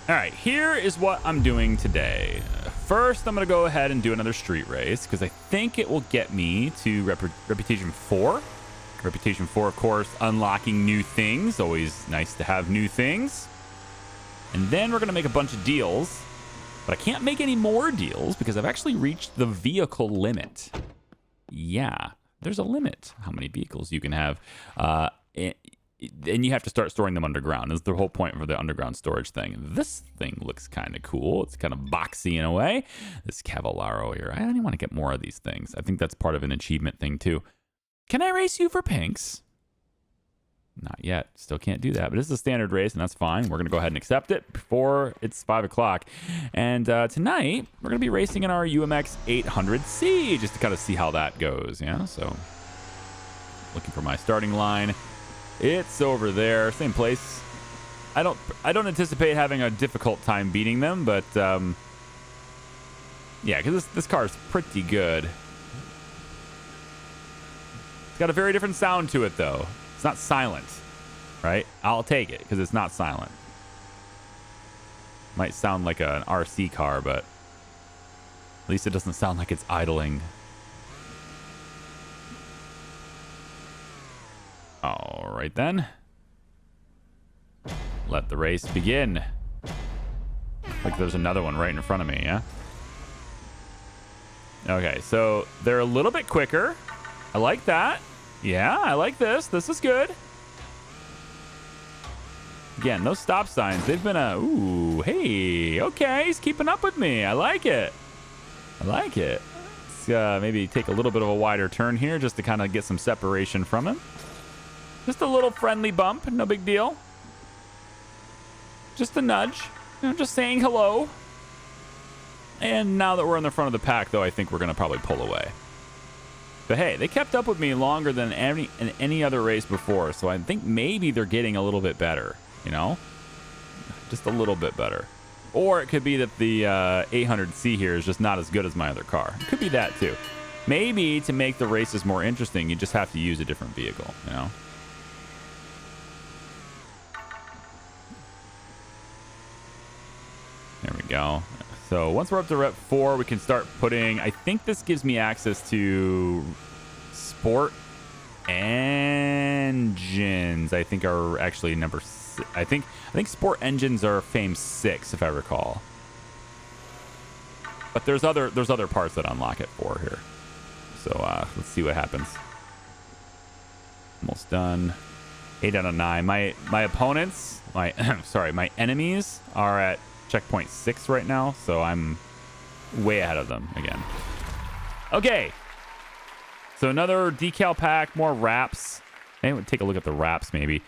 All right, here is what I'm doing today. First, I'm going to go ahead and do another street race because I think it will get me to Reputation 4. Reputation 4, of course, unlocking new things. Always nice to have new things. And then we're going to make a bunch of deals. But I can't make any more deals because I've actually reached the vehicle limit. Yeah, there's a limit how many vehicles you can have. And you have to start storing them underground. That's the whole point for the underground storage thing. This thing looks kind of cool. It's kind of boxy in a way. This Cavallaro here. I don't want to get more of these things. I think that's part of an achievement thing too. Can I race you for pinks? Not yet. Still can't do that. But this is a standard race, and that's fine. We're going to go ahead and accept it before it's 5 o'clock. And tonight, we're going to be racing in our UMX 800C just to kind of see how that goes. Yeah, so looking for my starting line. It's over there, same place. I don't anticipate having a difficult time beating them, but yeah, because this car is pretty good. It's got a very different sound to it, though. It's not silent, right? I'll take it because it's not silent. Might sound like an RC car, but at least it doesn't sound like it's idling. All right, then. Let the race begin. Like there's another one right in front of me, yeah? Okay, so they're a little bit quicker. I like that. Yeah, I like this. This is good. Again, those stop signs, they've been a... Ooh, hey, okay, he's keeping up with me. I like it. I like it. Let's maybe take a little bit of a wider turn here just to kind of get some separation from him. Just a little friendly bump, no big deal. Just a nudge, you know, just saying hello. And now that we're in the front of the pack, though, I think we're going to probably pull away. But hey, they kept up with me longer than any other race before, so I think maybe they're getting a little bit better, you know? Just a little bit better. Or it could be that the 800C here is just not as good as my other car. It could be that, too. Maybe to make the races more interesting, you just have to use a different vehicle, you know? There we go. So once we're up to Rep 4, we can start putting... I think this gives me access to sport engines. I think are actually number... I think sport engines are Fame 6, if I recall. But there's other parts that unlock it for here. So let's see what happens. Almost done. 8 out of 9. My opponents, my my enemies are at checkpoint 6 right now, so I'm way ahead of them again. Okay, so another decal pack, more wraps. Hey, we'll take a look at the wraps maybe.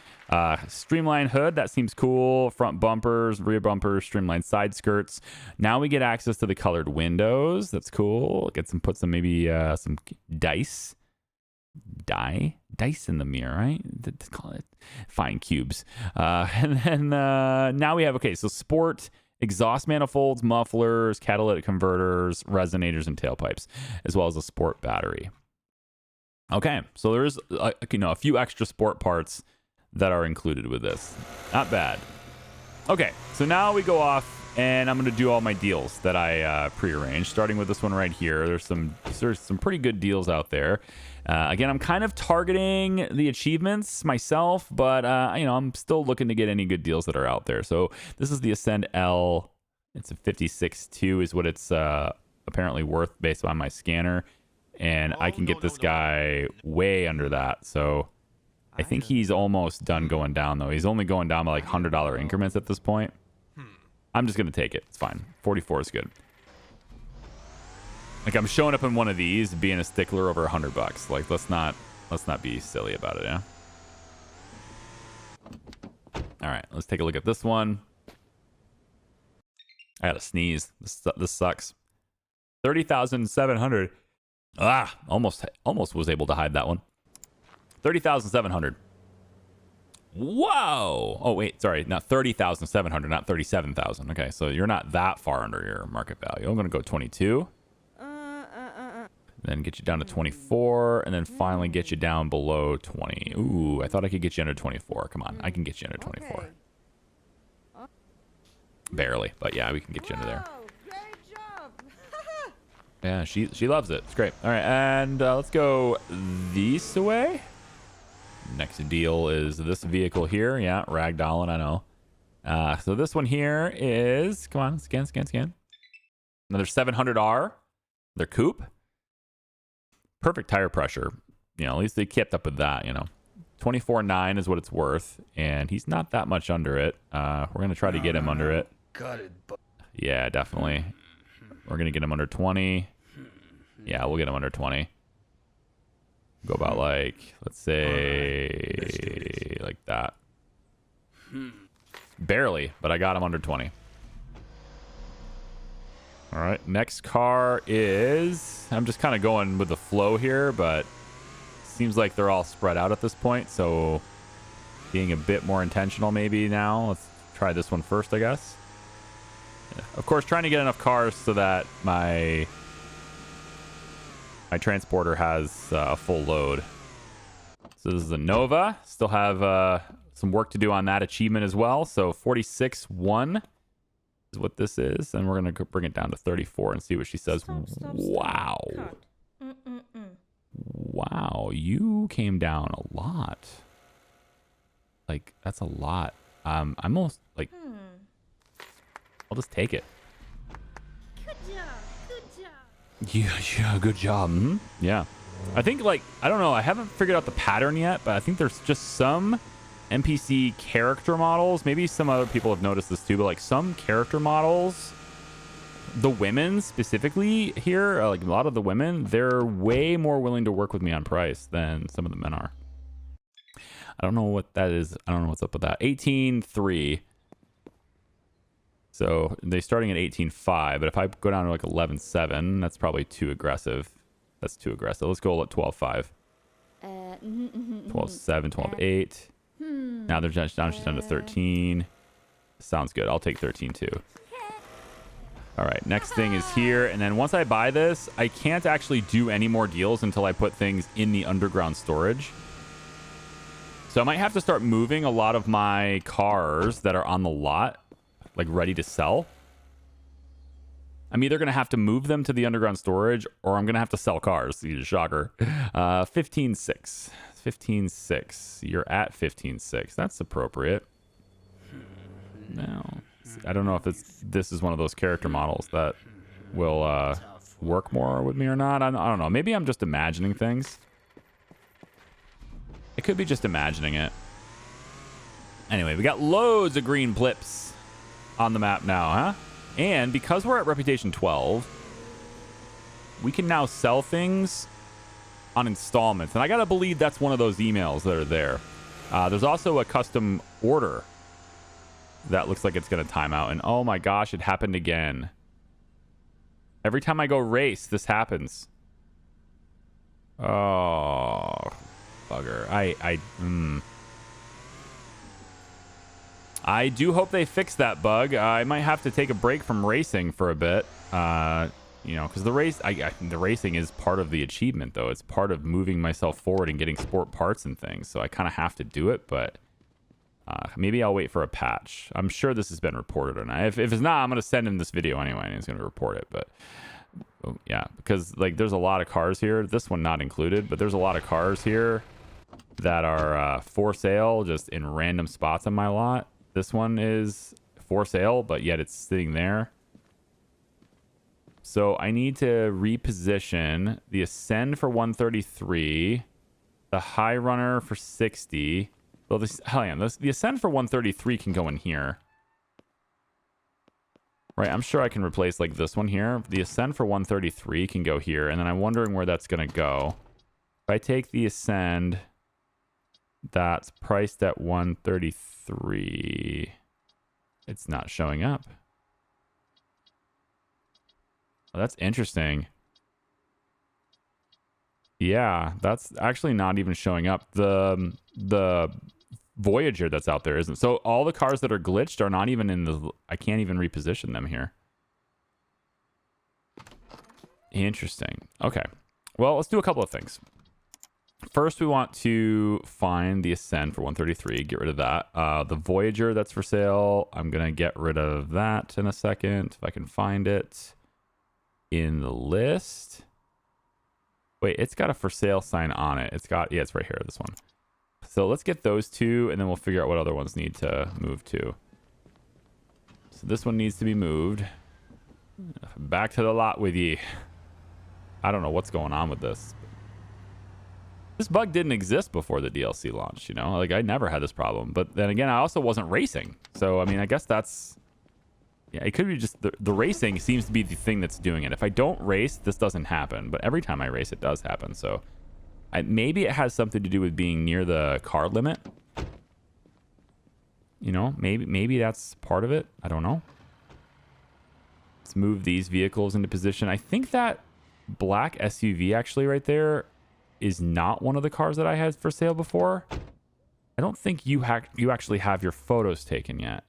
Streamline hood, that seems cool. Front bumpers, rear bumpers, streamlined side skirts. Now we get access to the colored windows. That's cool. Put some maybe some dice in the mirror, right? Let's call it fine cubes. And then now we have, okay, so sport exhaust manifolds, mufflers, catalytic converters, resonators, and tailpipes, as well as a sport battery. Okay, so there's a few extra sport parts that are included with this. Not bad. Okay, so now we go off, and I'm going to do all my deals that I prearranged, starting with this one right here. There's some pretty good deals out there. Again, I'm kind of targeting the achievements myself, but I'm still looking to get any good deals that are out there. So this is the Ascend L. It's a 56.2 is what it's apparently worth based on my scanner, and I can get this guy way under that. So I think he's almost done going down, though. He's only going down by like $100 increments at this point. I'm just gonna take it. It's fine. 44 is good. Like, I'm showing up in one of these, being a stickler over $100. Like, let's not be silly about it, yeah? All right, let's take a look at this one. I gotta sneeze. This sucks. 30,700. Almost was able to hide that one. 30,700. Whoa! Oh, wait, sorry. Not 30,700, not 37,000. Okay, so you're not that far under your market value. I'm gonna go 22. Then get you down to 24, and then finally get you down below 20. Ooh, I thought I could get you under 24. Come on, I can get you under 24. Barely, but yeah, we can get you into there. Whoa, great job. Yeah, she loves it. It's great. All right, and let's go this way. Next deal is this vehicle here. Yeah, ragdolling, I know. So this one here is, come on, scan. Another 700R. Their coupe. Perfect tire pressure. You know, at least they kept up with that, you know. 24.9 is what it's worth, and he's not that much under it. We're going to try to get him under it. Got it. Yeah, definitely. We're going to get him under 20. Yeah, we'll get him under 20. Go about like, let's say, like that. Barely, but I got him under 20. All right, next car is, I'm just kind of going with the flow here, but seems like they're all spread out at this point, so being a bit more intentional maybe now. Let's try this one first, I guess. Yeah. Of course, trying to get enough cars so that my transporter has a full load. So this is a Nova. Still have some work to do on that achievement as well. So 46.1 is what this is, and we're gonna bring it down to 34 and see what she says. Wow. Wow, you came down a lot. Like, that's a lot. I'm almost like, I'll just take it. Good job. Yeah, good job. Yeah. I think, like, I don't know, I haven't figured out the pattern yet, but I think there's just some NPC character models. Maybe some other people have noticed this too, but like some character models, the women specifically here, like a lot of the women, they're way more willing to work with me on price than some of the men are. I don't know what that is. I don't know what's up with that. 18.3. So they're starting at 18.5, but if I go down to like 11.7, that's probably too aggressive. That's too aggressive. Let's go at 12.5. 12.7, 12.8. Now they're just down to 13. Sounds good. I'll take 13 too. All right, next thing is here. And then once I buy this, I can't actually do any more deals until I put things in the underground storage. So I might have to start moving a lot of my cars that are on the lot, like ready to sell. I'm either going to have to move them to the underground storage or I'm going to have to sell cars. Shocker. 15.6. 15.6. You're at 15.6. That's appropriate. Now, I don't know if this is one of those character models that will work more with me or not. I don't know. Maybe I'm just imagining things. It could be just imagining it. Anyway, we got loads of green blips on the map now, huh? And because we're at Reputation 12, we can now sell things on installments. And I got to believe that's one of those emails that are there. There's also a custom order that looks like it's going to time out. And oh my gosh, it happened again. Every time I go race, this happens. Oh, bugger. I do hope they fix that bug. I might have to take a break from racing for a bit. You know, because the racing is part of the achievement, though. It's part of moving myself forward and getting sport parts and things. So I kind of have to do it, but maybe I'll wait for a patch. I'm sure this has been reported or not. If it's not, I'm going to send him this video anyway, and he's going to report it. But yeah, because like there's a lot of cars here. This one not included, but there's a lot of cars here that are for sale just in random spots on my lot. This one is for sale, but yet it's sitting there. So I need to reposition the Ascend for 133, the High Runner for 60. Well, the Ascend for 133 can go in here. Right, I'm sure I can replace like this one here. The Ascend for 133 can go here, and then I'm wondering where that's going to go. If I take the Ascend that's priced at 133, it's not showing up. Oh, that's interesting. Yeah, that's actually not even showing up. The Voyager that's out there isn't. So all the cars that are glitched are not even in the... I can't even reposition them here. Interesting. Okay. Well, let's do a couple of things. First, we want to find the Ascend for 133. Get rid of that. The Voyager that's for sale. I'm going to get rid of that in a second if I can find it in the list. Wait, it's got a for sale sign on it. It's got, yeah, it's right here, this one. So let's get those two, and then we'll figure out what other ones need to move to. So this one needs to be moved. Back to the lot with ye. I don't know what's going on with this. This bug didn't exist before the DLC launched, you know? Like, I never had this problem. But then again, I also wasn't racing. So, I mean, I guess that's... Yeah, it could be just... The racing seems to be the thing that's doing it. If I don't race, this doesn't happen. But every time I race, it does happen. So, maybe it has something to do with being near the car limit. You know, maybe that's part of it. I don't know. Let's move these vehicles into position. I think that black SUV actually right there is not one of the cars that I had for sale before. I don't think you actually have your photos taken yet.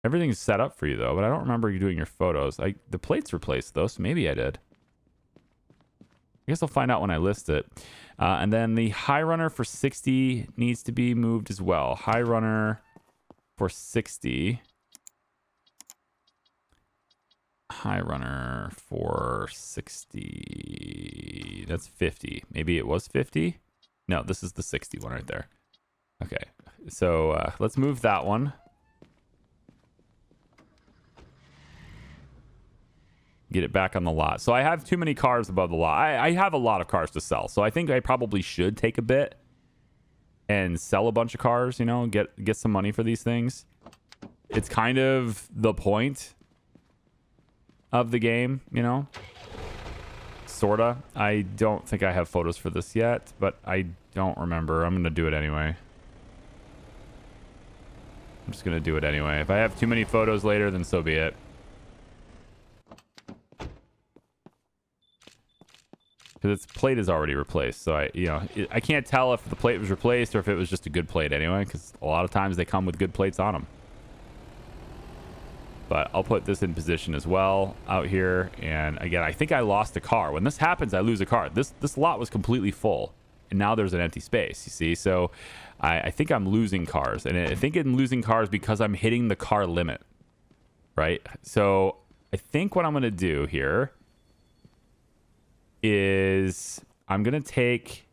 Everything's set up for you though, but I don't remember you doing your photos. The plate's replaced though, so maybe I did. I guess I'll find out when I list it. And then the High Runner for 60 needs to be moved as well. High Runner for 60. High Runner for 60. That's 50. Maybe it was 50. No, this is the 60 one right there. Okay, so let's move that one. Get it back on the lot. So I have too many cars above the lot. I have a lot of cars to sell, so I think I probably should take a bit and sell a bunch of cars, you know, get some money for these things. It's kind of the point of the game, you know, sorta. I don't think I have photos for this yet, but I don't remember. I'm gonna do it anyway. I'm just gonna do it anyway. If I have too many photos later, then so be it. Because its plate is already replaced, so I can't tell if the plate was replaced or if it was just a good plate anyway, because a lot of times they come with good plates on them. But I'll put this in position as well out here. And again, I think I lost a car. When this happens, I lose a car. This lot was completely full, and now there's an empty space, you see? So I think I'm losing cars. And I think I'm losing cars because I'm hitting the car limit, right? So I think what I'm going to do here is I'm going to take...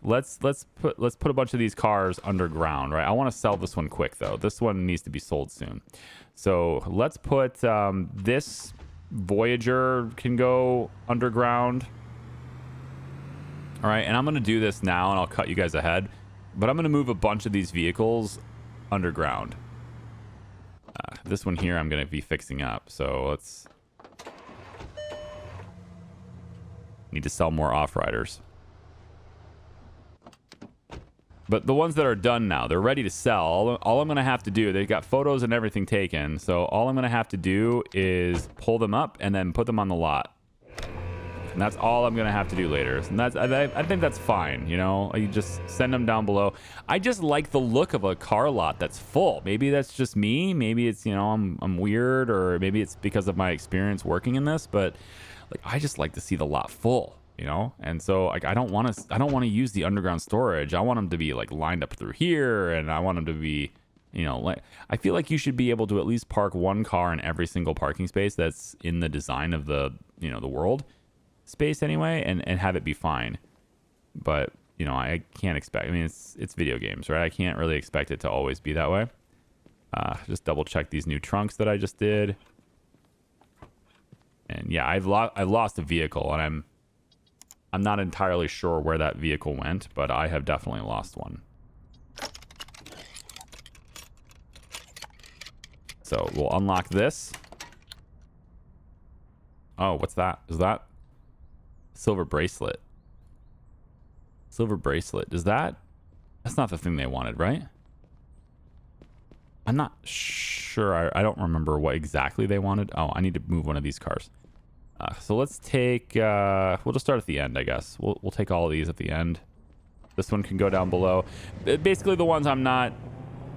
Let's put a bunch of these cars underground, right? I want to sell this one quick, though. This one needs to be sold soon. So let's put this Voyager can go underground. All right, and I'm going to do this now, and I'll cut you guys ahead. But I'm going to move a bunch of these vehicles underground. This one here I'm going to be fixing up. So let's... Need to sell more off-riders. But the ones that are done now, they're ready to sell. All I'm going to have to do, they've got photos and everything taken. So all I'm going to have to do is pull them up and then put them on the lot. And that's all I'm going to have to do later. And that's, I think that's fine, you know? You just send them down below. I just like the look of a car lot that's full. Maybe that's just me. Maybe it's, you know, I'm weird, or maybe it's because of my experience working in this. But like, I just like to see the lot full. You know, and so like I don't want to use the underground storage. I want them to be like lined up through here, and I want them to be, you know, like I feel like you should be able to at least park one car in every single parking space that's in the design of the, you know, the world space anyway, and have it be fine. But you know, I can't expect. I mean, it's video games, right? I can't really expect it to always be that way. Just double check these new trunks that I just did, and yeah, I've lost a vehicle, and I'm not entirely sure where that vehicle went, but I have definitely lost one. So we'll unlock this. Oh, what's that? Is that silver bracelet? Silver bracelet. Is that... That's not the thing they wanted, right? I'm not sure. I don't remember what exactly they wanted. Oh, I need to move one of these cars. So let's take, we'll just start at the end, I guess. We'll take all of these at the end. This one can go down below. Basically the ones I'm not,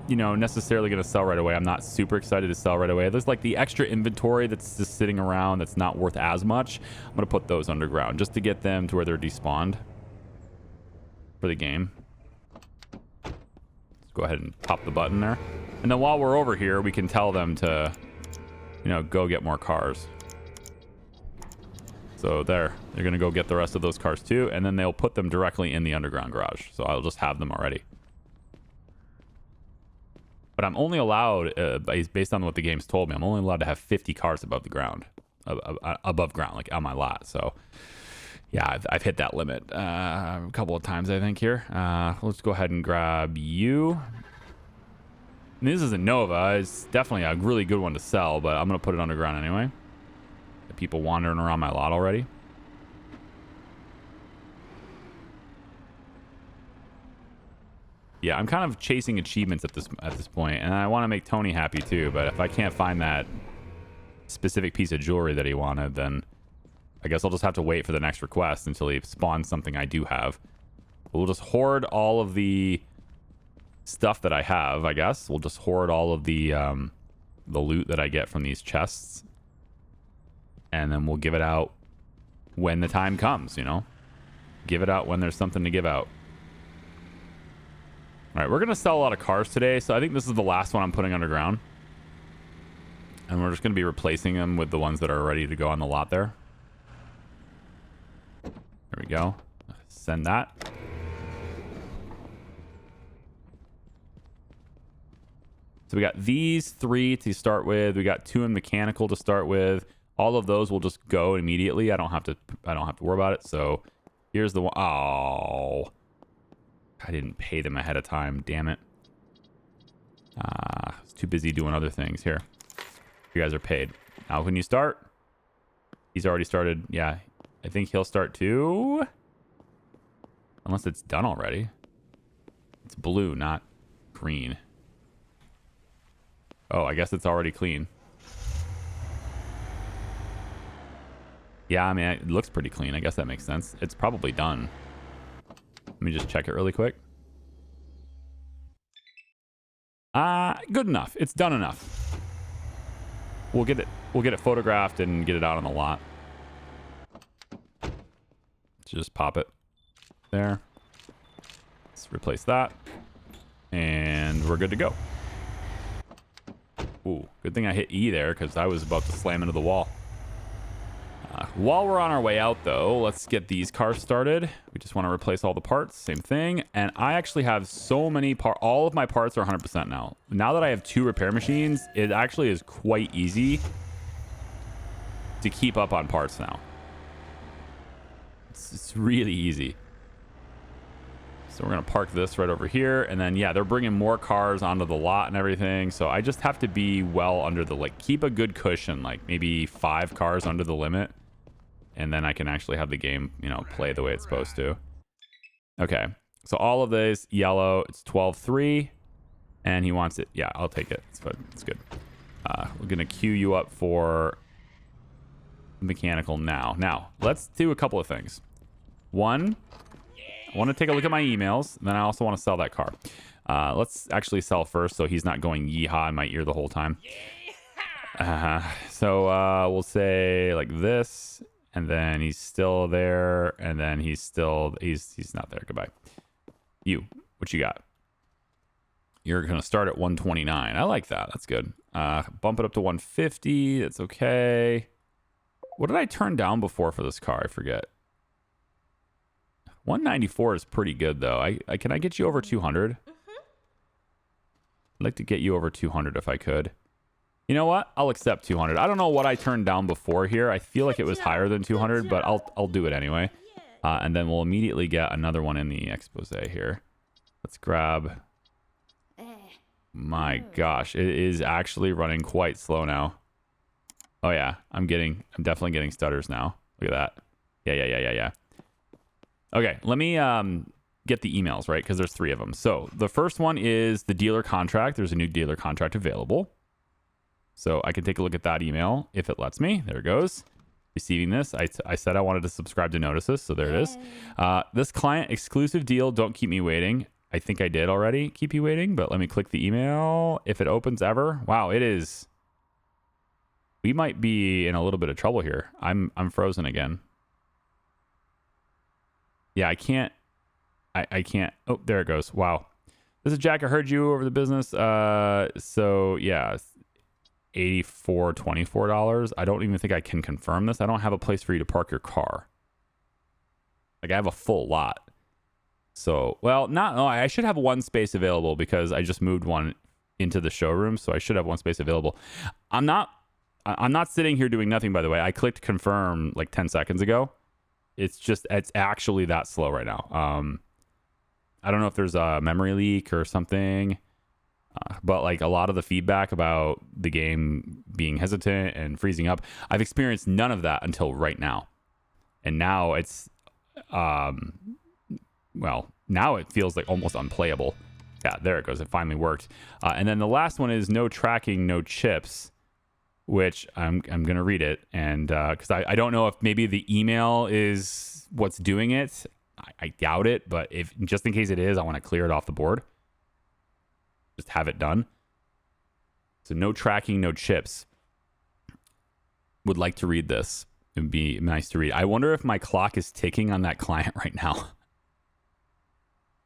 you know, necessarily going to sell right away. I'm not super excited to sell right away. There's like the extra inventory that's just sitting around that's not worth as much. I'm going to put those underground just to get them to where they're despawned. for the game. Let's go ahead and pop the button there. And then while we're over here, we can tell them to, you know, go get more cars. So there, they're going to go get the rest of those cars too, and then they'll put them directly in the underground garage. So I'll just have them already. But I'm only allowed, based on what the game's told me, I'm only allowed to have 50 cars above the ground, above ground, like on my lot. So yeah, I've hit that limit a couple of times, I think, here. Let's go ahead and grab you. And this is a Nova. It's definitely a really good one to sell, but I'm going to put it underground anyway. People wandering around my lot already. Yeah, I'm kind of chasing achievements at this point, and I want to make Tony happy too. But if I can't find that specific piece of jewelry that he wanted, then I guess I'll just have to wait for the next request until he spawns something I do have. We'll just hoard all of the stuff that I have. I guess we'll just hoard all of the loot that I get from these chests. And then we'll give it out when the time comes, you know? Give it out when there's something to give out. All right, we're going to sell a lot of cars today, so I think this is the last one I'm putting underground. And we're just going to be replacing them with the ones that are ready to go on the lot there. There we go. Send that. So we got these 3 to start with. We got 2 in mechanical to start with. All of those will just go immediately. I don't have to worry about it. So here's the one. Oh, I didn't pay them ahead of time. Damn it. I was too busy doing other things. Here, you guys are paid. Now can you start? He's already started. Yeah, I think he'll start too. Unless it's done already. It's blue, not green. Oh, I guess it's already clean. Yeah, I mean, it looks pretty clean. I guess that makes sense. It's probably done. Let me just check it really quick. Good enough. It's done enough. We'll get it photographed and get it out on the lot. Just pop it there. Let's replace that. And we're good to go. Ooh, good thing I hit E there because I was about to slam into the wall. While we're on our way out, though, let's get these cars started. We just want to replace all the parts. Same thing. And I actually have so many parts. All of my parts are 100% now. Now that I have 2 repair machines, it actually is quite easy to keep up on parts now. It's really easy. So we're going to park this right over here. And then, yeah, they're bringing more cars onto the lot and everything. So I just have to be well under the, like, keep a good cushion, like maybe 5 cars under the limit. And then I can actually have the game, you know, play the way it's supposed to. Okay. So all of this yellow, it's 12-3. And he wants it. Yeah, I'll take it. It's good. It's good. We're going to queue you up for mechanical now. Now, let's do a couple of things. One, I want to take a look at my emails. And then I also want to sell that car. Let's actually sell first so he's not going yeehaw in my ear the whole time. So we'll say like this. And then he's still there. And then he's not there. Goodbye. You, what you got? You're going to start at 129. I like that. That's good. Bump it up to 150. That's okay. What did I turn down before for this car? I forget. 194 is pretty good, though. Can I get you over 200? I'd like to get you over 200 if I could. You know what? I'll accept 200. I don't know what I turned down before here. I feel like it was higher than 200, but I'll do it anyway. And then we'll immediately get another one in the expose here. Let's grab... My gosh, it is actually running quite slow now. Oh yeah, I'm definitely getting stutters now. Look at that. Yeah. Okay, let me get the emails, right? Because there's 3 of them. So the first one is the dealer contract. There's a new dealer contract available. So I can take a look at that email if it lets me. There it goes. Receiving this. I said I wanted to subscribe to notices, so there it is. This client exclusive deal, don't keep me waiting. I think I did already keep you waiting, but let me click the email. If it opens ever. Wow, it is. We might be in a little bit of trouble here. I'm frozen again. Yeah, I can't I can't. Oh, there it goes. Wow. This is Jack. I heard you over the business. So yeah, $84.24. I don't even think I can confirm this. I don't have a place for you to park your car. Like I have a full lot. So, well, no, I should have one space available because I just moved one into the showroom, so I should have one space available. I'm not sitting here doing nothing, by the way. I clicked confirm like 10 seconds ago. It's actually that slow right now. I don't know if there's a memory leak or something, but like a lot of the feedback about the game being hesitant and freezing up, I've experienced none of that until right now. And now it's, well, now it feels like almost unplayable. Yeah, there it goes. It finally worked. And then the last one is no tracking, no chips, which I'm going to read it. And because I don't know if maybe the email is what's doing it. I doubt it. But if just in case it is, I want to clear it off the board. Just have it done. So no tracking, no chips. Would like to read this. It would be nice to read. I wonder if my clock is ticking on that client right now.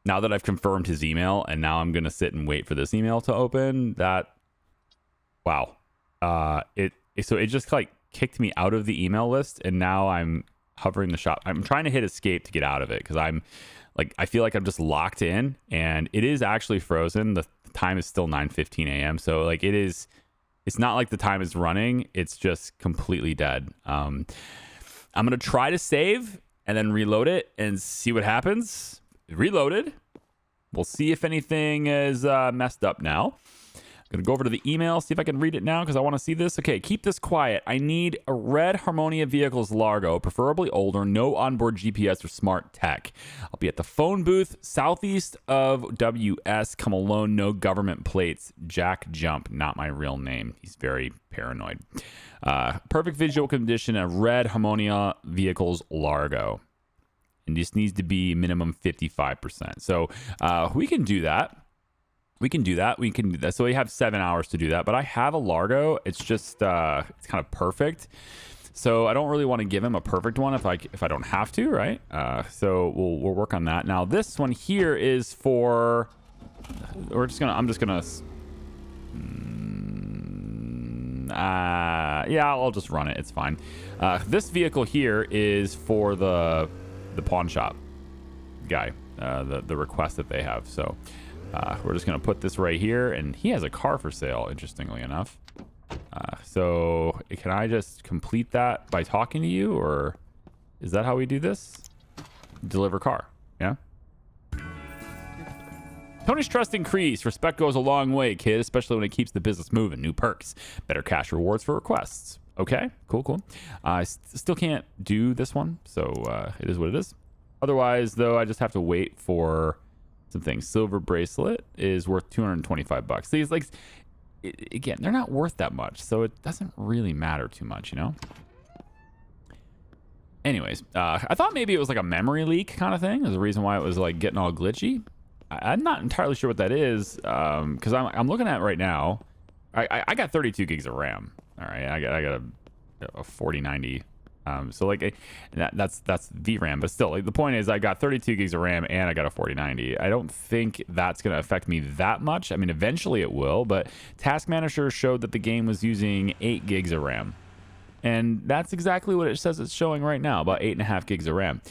Now that I've confirmed his email, and now I'm going to sit and wait for this email to open. Wow. So it just like kicked me out of the email list, and now I'm hovering the shop. I'm trying to hit escape to get out of it because I feel like I'm just locked in, and it is actually frozen. The time is still 9:15 a.m. So like it's not like the time is running. It's just completely dead. I'm going to try to save and then reload it and see what happens. Reloaded. We'll see if anything is messed up now. I'm going to go over to the email, see if I can read it now because I want to see this. Okay, keep this quiet. I need a red Harmonia Vehicles Largo, preferably older, no onboard GPS or smart tech. I'll be at the phone booth southeast of WS. Come alone, no government plates. Jack Jump, not my real name. He's very paranoid. Perfect visual condition, a red Harmonia Vehicles Largo. And this needs to be minimum 55%. So we can do that. We can do that. So we have 7 hours to do that. But I have a Largo. It's just it's kind of perfect. So I don't really want to give him a perfect one if I don't have to, right? So we'll work on that. Now this one here is for. I'm just gonna. Yeah, I'll just run it. It's fine. This vehicle here is for the pawn shop guy, the request that they have. So we're just going to put this right here, and he has a car for sale, interestingly enough. So can I just complete that by talking to you, or is that how we do this? Deliver car. Yeah. Tony's trust increased. Respect goes a long way, kid, especially when it keeps the business moving. New perks, better cash rewards for requests. Okay, cool. I still can't do this one, so it is what it is. Otherwise, though, I just have to wait for some things. Silver bracelet is worth $225. These, like, again, they're not worth that much, so it doesn't really matter too much, you know? Anyways, I thought maybe it was like a memory leak kind of thing. There's a reason why it was like getting all glitchy. I'm not entirely sure what that is, because I'm looking at it right now. I got 32 gigs of RAM. All right, I got a 4090. So like that's VRAM, but still, like the point is I got 32 gigs of RAM and I got a 4090. I don't think that's going to affect me that much. I mean, eventually it will, but Task Manager showed that the game was using 8 gigs of RAM. And that's exactly what it says it's showing right now, about 8.5 gigs of RAM.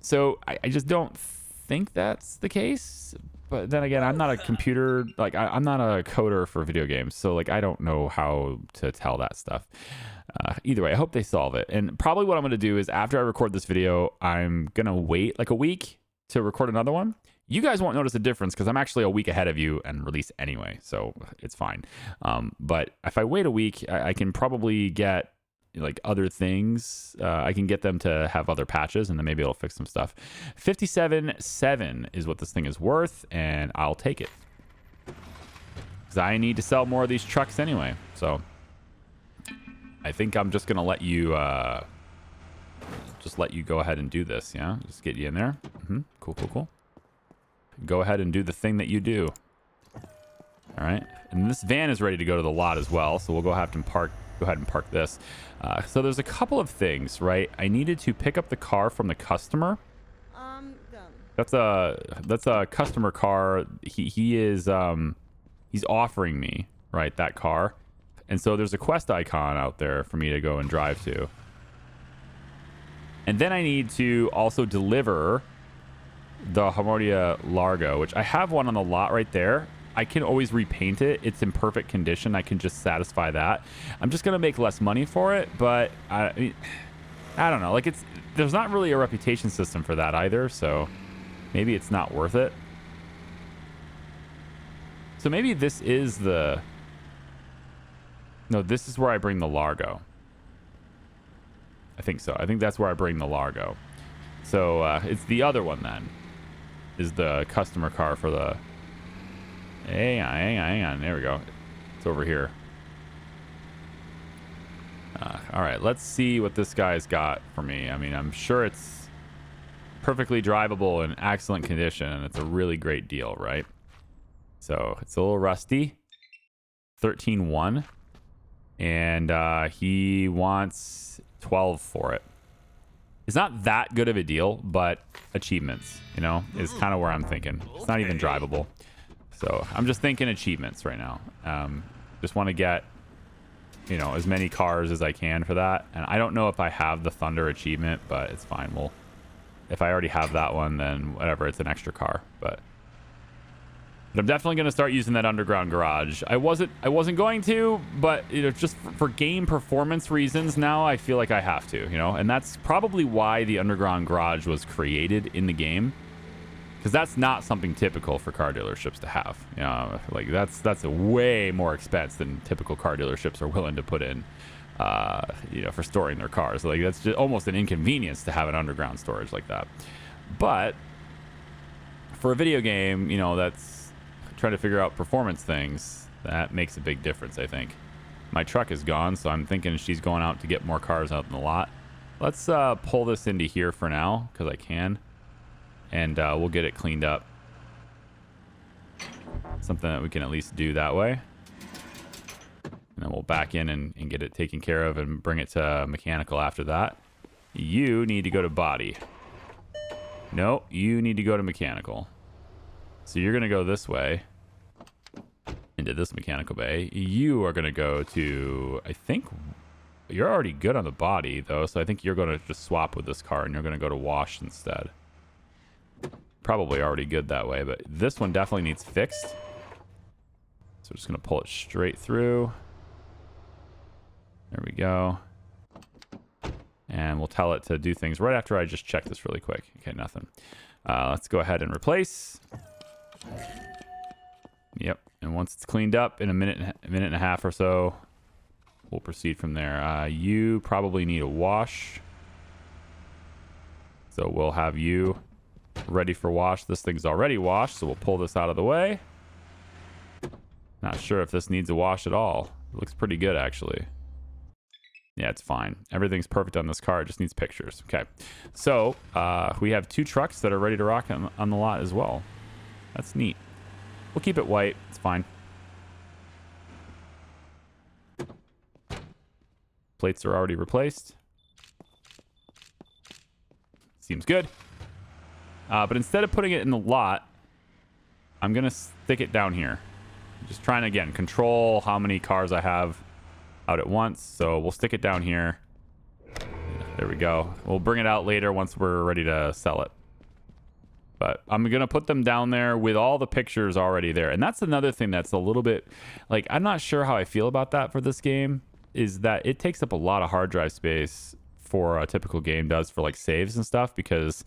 So I just don't think that's the case. But then again, I'm not a computer, like I'm not a coder for video games. So like, I don't know how to tell that stuff. Either way, I hope they solve it. And probably what I'm going to do is after I record this video, I'm going to wait like a week to record another one. You guys won't notice a difference because I'm actually a week ahead of you and release anyway. So it's fine. But if I wait a week, I can probably get like other things. I can get them to have other patches and then maybe it'll fix some stuff. 57.7 is what this thing is worth, and I'll take it because I need to sell more of these trucks anyway. So I think I'm just gonna let you go ahead and do this. Yeah, just get you in there. Cool. Go ahead and do the thing that you do. All right, and this van is ready to go to the lot as well, so we'll go ahead and park this. So there's a couple of things, right? I needed to pick up the car from the customer. Done. That's a customer car. He is he's offering me, right, that car. And so there's a quest icon out there for me to go and drive to. And then I need to also deliver the Harmonia Largo, which I have one on the lot right there. I can always repaint it. It's in perfect condition. I can just satisfy that. I'm just going to make less money for it, but I don't know. Like, there's not really a reputation system for that either, so maybe it's not worth it. So maybe this is the... No, this is where I bring the Largo. I think so. I think that's where I bring the Largo. So it's the other one then. Is the customer car for the... Hang on. There we go. It's over here. All right, let's see what this guy's got for me. I mean, I'm sure it's perfectly drivable in excellent condition, and it's a really great deal, right? So it's a little rusty. 13.1. And he wants 12 for it. It's not that good of a deal, but achievements, you know, is kind of where I'm thinking. It's not even drivable. So I'm just thinking achievements right now. Just want to get, you know, as many cars as I can for that. And I don't know if I have the Thunder achievement, but it's fine. Well, if I already have that one, then whatever, it's an extra car. But I'm definitely going to start using that underground garage. I wasn't going to, but you know, just for game performance reasons now, I feel like I have to, you know, and that's probably why the underground garage was created in the game. Because that's not something typical for car dealerships to have. You know, like that's a way more expense than typical car dealerships are willing to put in, you know, for storing their cars. Like that's just almost an inconvenience to have an underground storage like that. But for a video game, you know, that's trying to figure out performance things, that makes a big difference, I think. My truck is gone, so I'm thinking she's going out to get more cars out in the lot. Let's pull this into here for now, because I can. And we'll get it cleaned up. Something that we can at least do that way. And then we'll back in and get it taken care of and bring it to mechanical after that. You need to go to body. No, you need to go to mechanical. So you're going to go this way into this mechanical bay. You are going to go to, I think, you're already good on the body, though. So I think you're going to just swap with this car and you're going to go to wash instead. Probably already good that way, but this one definitely needs fixed. So we're just going to pull it straight through. There we go. And we'll tell it to do things right after I just check this really quick. Okay, nothing. Let's go ahead and replace. Yep. And once it's cleaned up in a minute and a half or so, we'll proceed from there. You probably need a wash. So we'll have you ready for wash. This thing's already washed, so we'll pull this out of the way. Not sure if this needs a wash at all. It looks pretty good, actually. Yeah, it's fine. Everything's perfect on this car. It just needs pictures. Okay. So we have 2 trucks that are ready to rock on the lot as well. That's neat. We'll keep it white. It's fine. Plates are already replaced. Seems good. But instead of putting it in the lot, I'm going to stick it down here. Just trying to, again, control how many cars I have out at once. So we'll stick it down here. There we go. We'll bring it out later once we're ready to sell it. But I'm going to put them down there with all the pictures already there. And that's another thing that's a little bit, like, I'm not sure how I feel about that for this game, is that it takes up a lot of hard drive space for a typical game does for, like, saves and stuff, because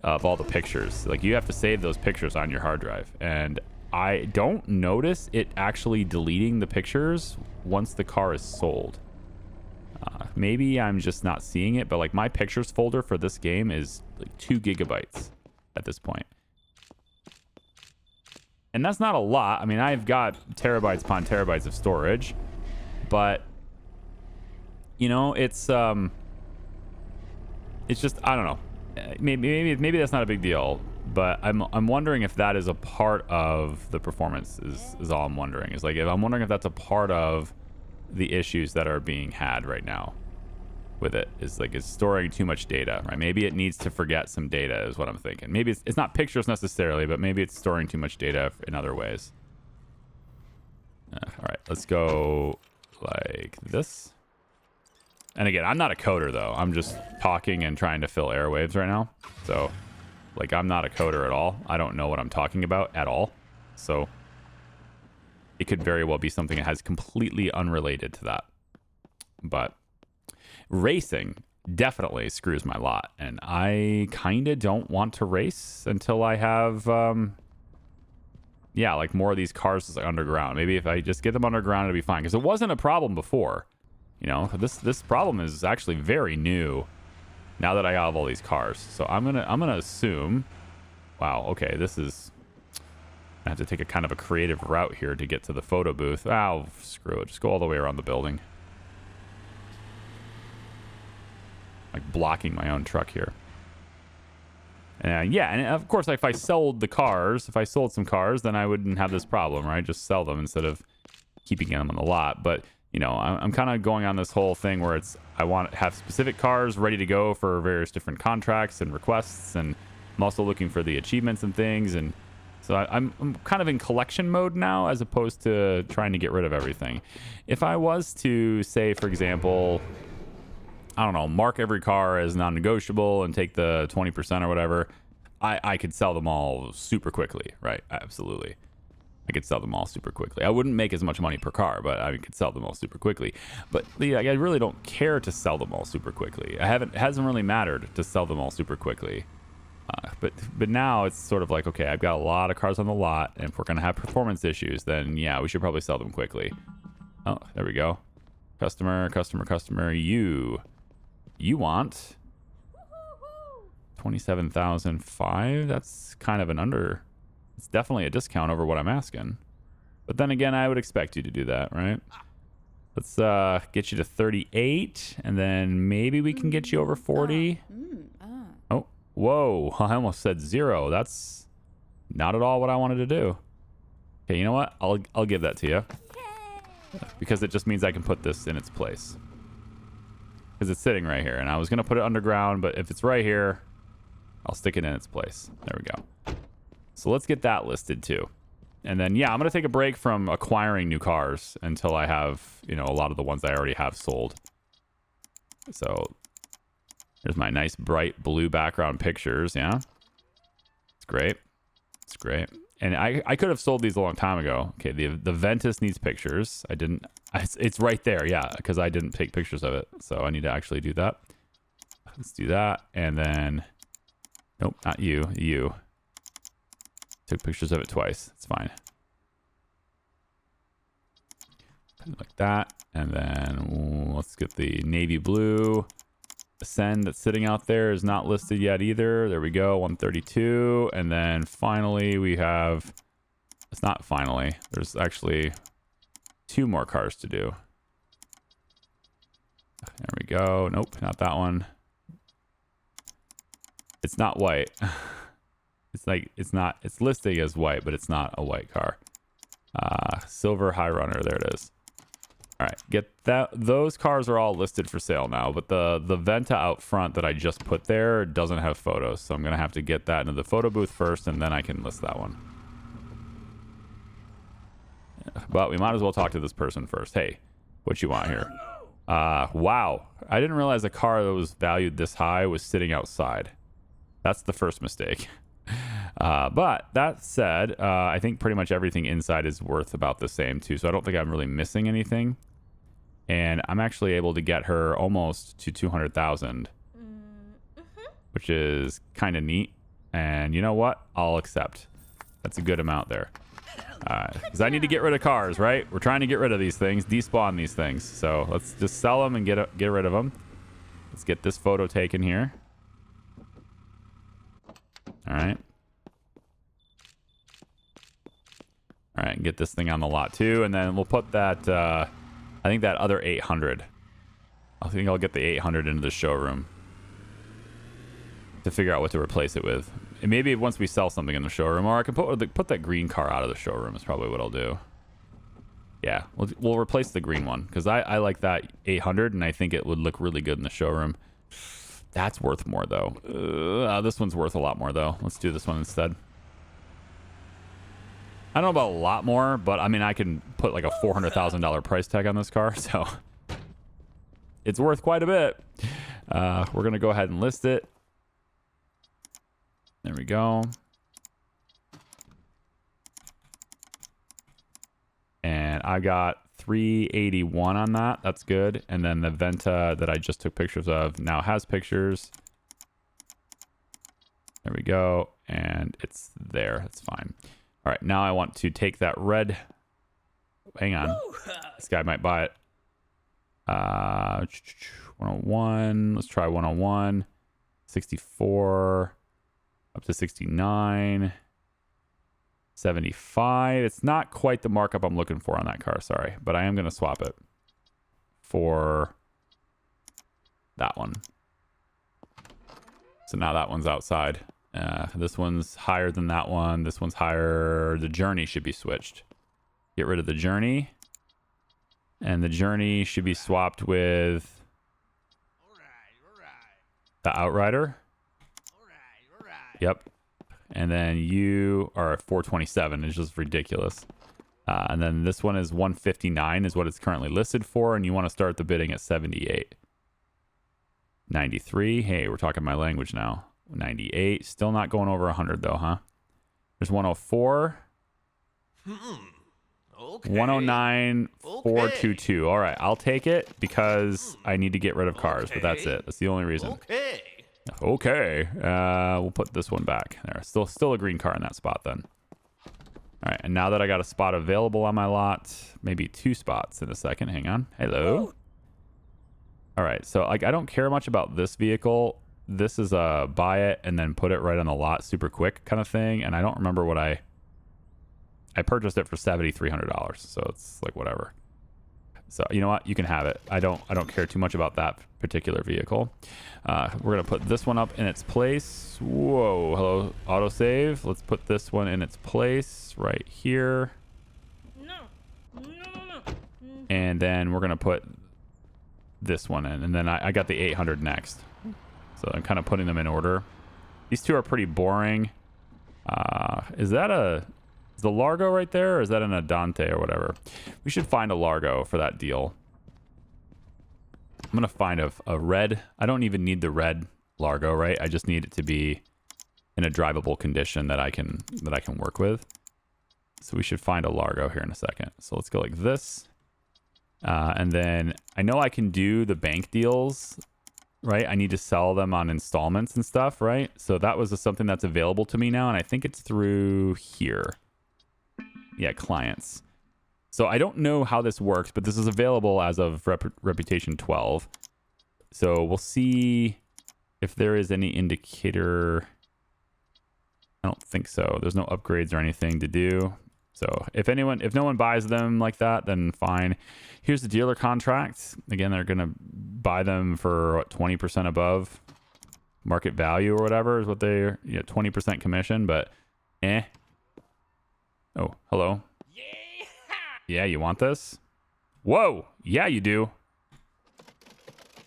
of all the pictures. Like, you have to save those pictures on your hard drive, and I don't notice it actually deleting the pictures once the car is sold. Maybe I'm just not seeing it, but like my pictures folder for this game is like 2 gigabytes at this point. And that's not a lot. I mean, I've got terabytes upon terabytes of storage, but you know, it's just, I don't know. Maybe that's not a big deal, but I'm wondering if that is a part of the performance is all I'm wondering. Is like, if I'm wondering if that's a part of the issues that are being had right now. with it. Is like it's storing too much data, right? Maybe it needs to forget some data is what I'm thinking. Maybe it's not pictures necessarily, but maybe it's storing too much data in other ways. All right, let's go like this. And again, I'm not a coder though. I'm just talking and trying to fill airwaves right now. So like I'm not a coder at all. I don't know what I'm talking about at all. So it could very well be something that has completely unrelated to that. But racing definitely screws my lot. And I kind of don't want to race until I have, yeah, like more of these cars like underground. Maybe if I just get them underground, it'll be fine. Because it wasn't a problem before. You know, this problem is actually very new now that I have all these cars. So I'm gonna assume, wow, okay, this is, I have to take a kind of a creative route here to get to the photo booth. Oh, screw it. Just go all the way around the building. Like blocking my own truck here. And yeah, and of course, if I sold the cars, if I sold some cars, then I wouldn't have this problem, right? Just sell them instead of keeping them on the lot. But, you know, I'm kind of going on this whole thing where it's, I want to have specific cars ready to go for various different contracts and requests. And I'm also looking for the achievements and things. And so I'm kind of in collection mode now as opposed to trying to get rid of everything. If I was to say, for example, I don't know, mark every car as non-negotiable and take the 20% or whatever, I could sell them all super quickly, right? Absolutely. I could sell them all super quickly. I wouldn't make as much money per car, but I could sell them all super quickly. But yeah, I really don't care to sell them all super quickly. It hasn't really mattered to sell them all super quickly. But now it's sort of like, okay, I've got a lot of cars on the lot, and if we're going to have performance issues, then yeah, we should probably sell them quickly. Oh, there we go. Customer, you want 27,005? That's kind of an under. It's definitely a discount over what I'm asking. But then again, I would expect you to do that, right? Let's get you to 38, and then maybe we can get you over 40. Oh, whoa! I almost said 0. That's not at all what I wanted to do. Okay, you know what? I'll give that to you because it just means I can put this in its place. Because it's sitting right here, and I was going to put it underground, but if it's right here, I'll stick it in its place. There we go. So let's get that listed too. And then, yeah, I'm going to take a break from acquiring new cars until I have, you know, a lot of the ones I already have sold. So there's my nice bright blue background pictures, yeah? It's great. It's great. And I could have sold these a long time ago. Okay, the Ventus needs pictures. I didn't. It's right there, yeah, because I didn't take pictures of it. So I need to actually do that. Let's do that. And then, nope, not you. You. Took pictures of it twice. It's fine. Like that. And then let's get the navy blue. Ascend that's sitting out there is not listed yet either. There we go, 132. And then finally we have, it's not finally, there's actually 2 more cars to do. There we go. Nope, not that one. It's not white. It's like, it's listed as white, but it's not a white car. Silver High Runner, there it is. All right, get that. Those cars are all listed for sale now, but the Venta out front that I just put there doesn't have photos, so I'm gonna have to get that into the photo booth first, and then I can list that one. But we might as well talk to this person first. Hey, what you want here? Wow, I didn't realize a car that was valued this high was sitting outside. That's the first mistake. But that said, I think pretty much everything inside is worth about the same too. So I don't think I'm really missing anything. And I'm actually able to get her almost to 200,000, which is kind of neat. And you know what? I'll accept. That's a good amount there. Because I need to get rid of cars, right? We're trying to get rid of these things, despawn these things. So let's just sell them and get rid of them. Let's get this photo taken here. All right. All right, get this thing on the lot too, and then we'll put that, I think that other 800. I think I'll get the 800 into the showroom to figure out what to replace it with. And maybe once we sell something in the showroom, or I can put that green car out of the showroom is probably what I'll do. Yeah, we'll replace the green one because I like that 800 and I think it would look really good in the showroom. That's worth more though. This one's worth a lot more though. Let's do this one instead. I don't know about a lot more, but I mean I can put like a $400,000 price tag on this car, so it's worth quite a bit. We're gonna go ahead and list it. There we go. And I got 381 on that. That's good. And then the Venta that I just took pictures of now has pictures. There we go. And it's there. That's fine. All right. Now I want to take that red. Hang on. This guy might buy it. 101. Let's try 101. 64. Up to 69. 75. It's not quite the markup I'm looking for on that car, sorry, but I am going to swap it for that one. So now that one's outside. This one's higher than that one. This one's higher. The Journey should be switched. Get rid of the Journey. And the Journey should be swapped with the Outrider. Yep. And then you are at 427. It's just ridiculous. And then this one is 159 is what it's currently listed for. And you want to start the bidding at 78. 93. Hey, we're talking my language now. 98. Still not going over 100 though, huh? There's 104. Okay. 109. 422. All right. I'll take it because I need to get rid of cars, but that's it. That's the only reason. Okay. Okay, we'll put this one back there. Still a green car in that spot then. All right, and now that I got a spot available on my lot, maybe 2 spots in a second. Hang on. Hello. All right, so like I don't care much about this vehicle. This is a buy it and then put it right on the lot super quick kind of thing. And I don't remember what I purchased it for $7,300, so it's like whatever. So you know what? You can have it. I don't care too much about that particular vehicle. We're gonna put this one up in its place. Whoa, hello, autosave. Let's put this one in its place right here. No. And then we're gonna put this one in, and then I got the 800 next. So I'm kind of putting them in order. These two are pretty boring. Is the Largo right there, or is that an Adante or whatever? We should find a Largo for that deal. I'm gonna find a red. I don't even need the red Largo, right? I just need it to be in a drivable condition that I can work with. So we should find a Largo here in a second. So let's go like this. And then I know I can do the bank deals, right? I need to sell them on installments and stuff, right? So that was something that's available to me now, and I think it's through here. Yeah, clients. So I don't know how this works, but this is available as of Reputation 12. So we'll see if there is any indicator. I don't think so. There's no upgrades or anything to do. So if no one buys them like that, then fine. Here's the dealer contract. Again, they're going to buy them for what, 20% above market value or whatever is what they're, 20% commission, but Oh, hello. Yeah, you want this? Whoa. Yeah, you do.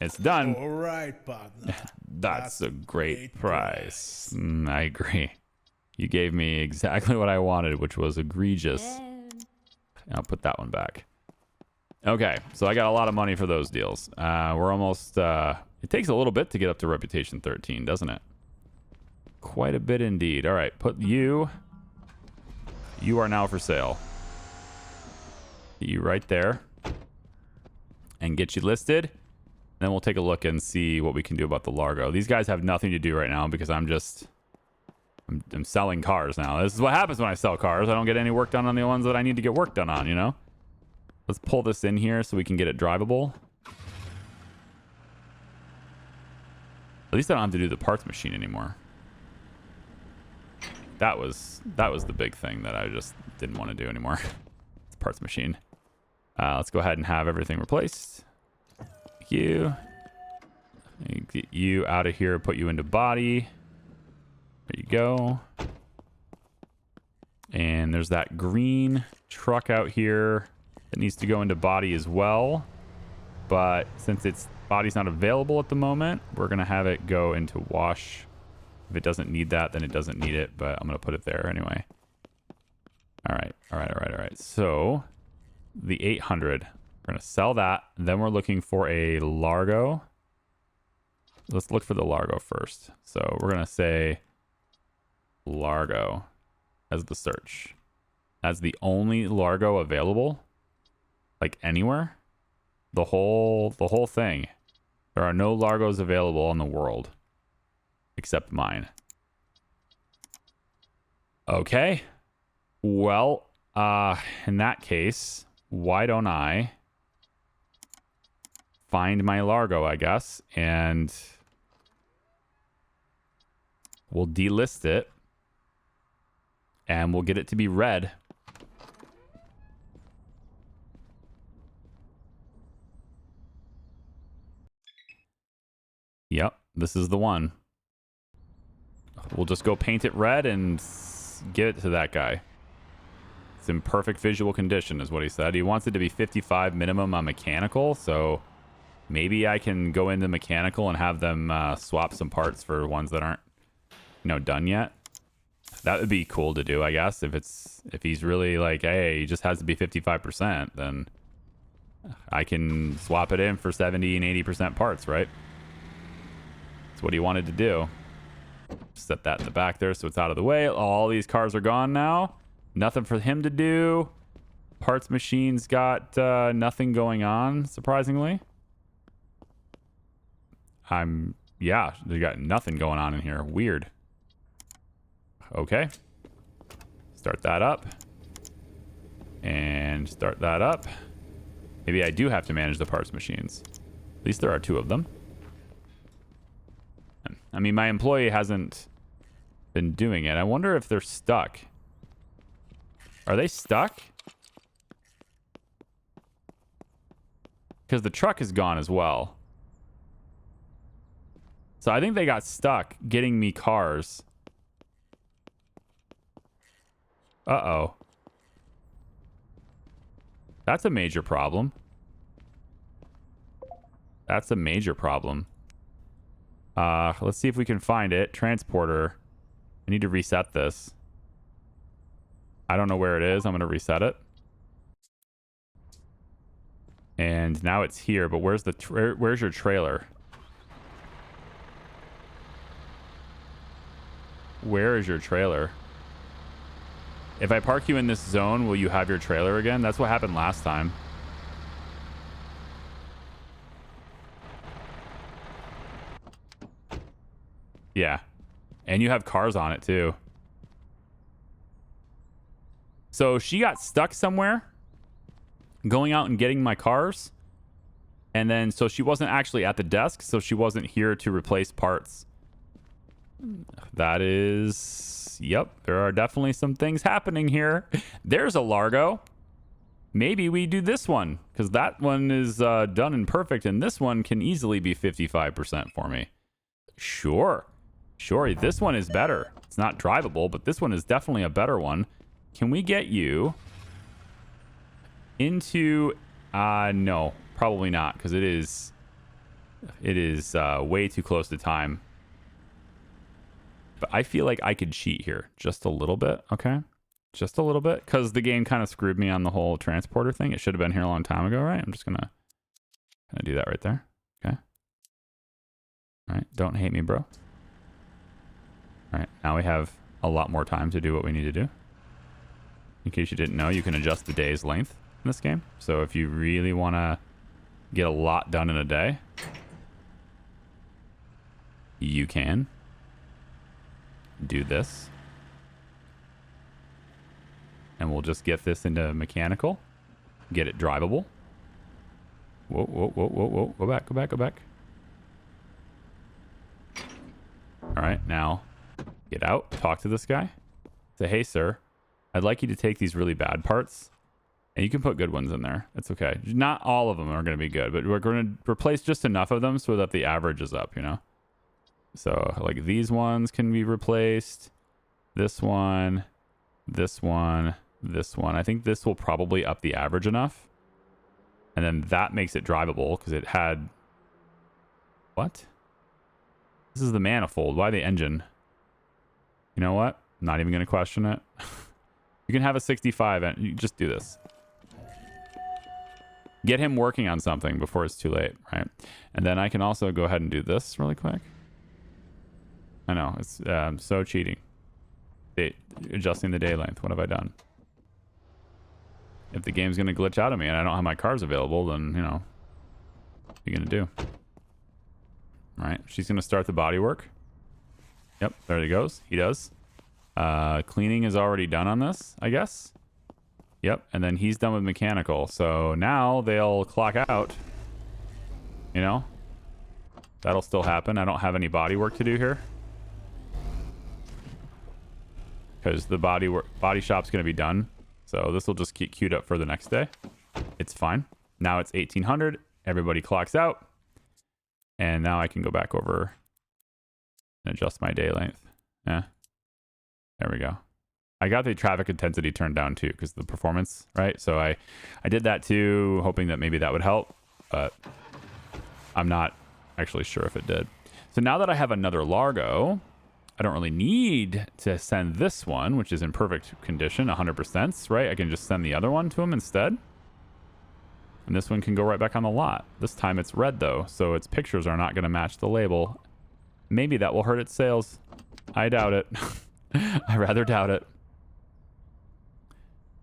It's done. All right, partner. That's a great price. I agree. You gave me exactly what I wanted, which was egregious. I'll put that one back. Okay, so I got a lot of money for those deals. We're almost... it takes a little bit to get up to Reputation 13, doesn't it? Quite a bit indeed. All right, put you... You are now for sale. Get you right there. And get you listed. Then we'll take a look and see what we can do about the Largo. These guys have nothing to do right now because I'm selling cars now. This is what happens when I sell cars. I don't get any work done on the ones that I need to get work done on, you know? Let's pull this in here so we can get it drivable. At least I don't have to do the parts machine anymore. That was the big thing that I just didn't want to do anymore. It's parts machine. Let's go ahead and have everything replaced. Thank you. Get you out of here, put you into body. There you go. And there's that green truck out here. It needs to go into body as well. But since its body's not available at the moment, we're going to have it go into wash. If it doesn't need that, then it doesn't need it. But I'm going to put it there anyway. All right. So the 800, we're going to sell that. Then we're looking for a Largo. Let's look for the Largo first. So we're going to say Largo as the search. That's the only Largo available, like anywhere. The whole thing. There are no Largos available in the world except mine. Okay. Well, in that case, why don't I find my Largo, I guess, and we'll delist it and we'll get it to be red. Yep, this is the one. We'll just go paint it red and give it to that guy. It's in perfect visual condition is what he said. He wants it to be 55 minimum on mechanical, so maybe I can go into mechanical and have them swap some parts for ones that aren't, done yet. That would be cool to do, I guess. If he's really like, hey, he just has to be 55%, then I can swap it in for 70 and 80% parts, right? That's what he wanted to do. Set that in the back there so it's out of the way. All these cars are gone now. Nothing for him to do. Parts machine's got nothing going on, surprisingly. Yeah, they got nothing going on in here. Weird. Okay. Start that up. And start that up. Maybe I do have to manage the parts machines. At least there are 2 of them. I mean, my employee hasn't been doing it. I wonder if they're stuck. Are they stuck? Because the truck is gone as well. So I think they got stuck getting me cars. Uh-oh. That's a major problem. That's a major problem. Let's see if we can find it. Transporter. I need to reset this. I don't know where it is. I'm going to reset it. And now it's here, but where's where's your trailer? Where is your trailer? If I park you in this zone, will you have your trailer again? That's what happened last time. Yeah. And you have cars on it too. So she got stuck somewhere going out and getting my cars. And then so she wasn't actually at the desk, so she wasn't here to replace parts. That is... Yep, there are definitely some things happening here. There's a Largo. Maybe we do this one, because that one is done and perfect, and this one can easily be 55% for me. Sure. Sure, this one is better. It's not drivable, but this one is definitely a better one. Can we get you into... no, probably not, because it is way too close to time. But I feel like I could cheat here just a little bit, okay? Just a little bit, because the game kind of screwed me on the whole transporter thing. It should have been here a long time ago, right? I'm just gonna do that right there, okay? All right, don't hate me, bro. All right, now we have a lot more time to do what we need to do. In case you didn't know, you can adjust the day's length in this game. So if you really want to get a lot done in a day, you can do this. And we'll just get this into mechanical. Get it drivable. Whoa, whoa, whoa, whoa, whoa. Go back, go back, go back. All right, now get out. Talk to this guy. Say, hey, sir, I'd like you to take these really bad parts. And you can put good ones in there. It's okay. Not all of them are going to be good, but we're going to replace just enough of them so that the average is up, you know? So, like, these ones can be replaced. This one, this one, this one. I think this will probably up the average enough. And then that makes it drivable because it had... What? This is the manifold. Why the engine? You know what? I'm not even going to question it. You can have a 65 and you just do this. Get him working on something before it's too late, right? And then I can also go ahead and do this really quick. I know, it's so cheating. Adjusting the day length. What have I done? If the game's going to glitch out of me and I don't have my cars available, then, you know, what are you going to do? Right? She's going to start the body work. Yep, there he goes. He does. Cleaning is already done on this, I guess. Yep, and then he's done with mechanical. So now they'll clock out. You know? That'll still happen. I don't have any body work to do here. Because the body shop's going to be done. So this will just get queued up for the next day. It's fine. Now it's 1800. Everybody clocks out. And now I can go back over and adjust my day length. Yeah. There we go. I got the traffic intensity turned down too because the performance, right? So I did that too, hoping that maybe that would help. But I'm not actually sure if it did. So now that I have another Largo, I don't really need to send this one, which is in perfect condition, 100%, right? I can just send the other one to him instead. And this one can go right back on the lot. This time it's red though, so its pictures are not going to match the label. Maybe that will hurt its sales. I doubt it. I rather doubt it.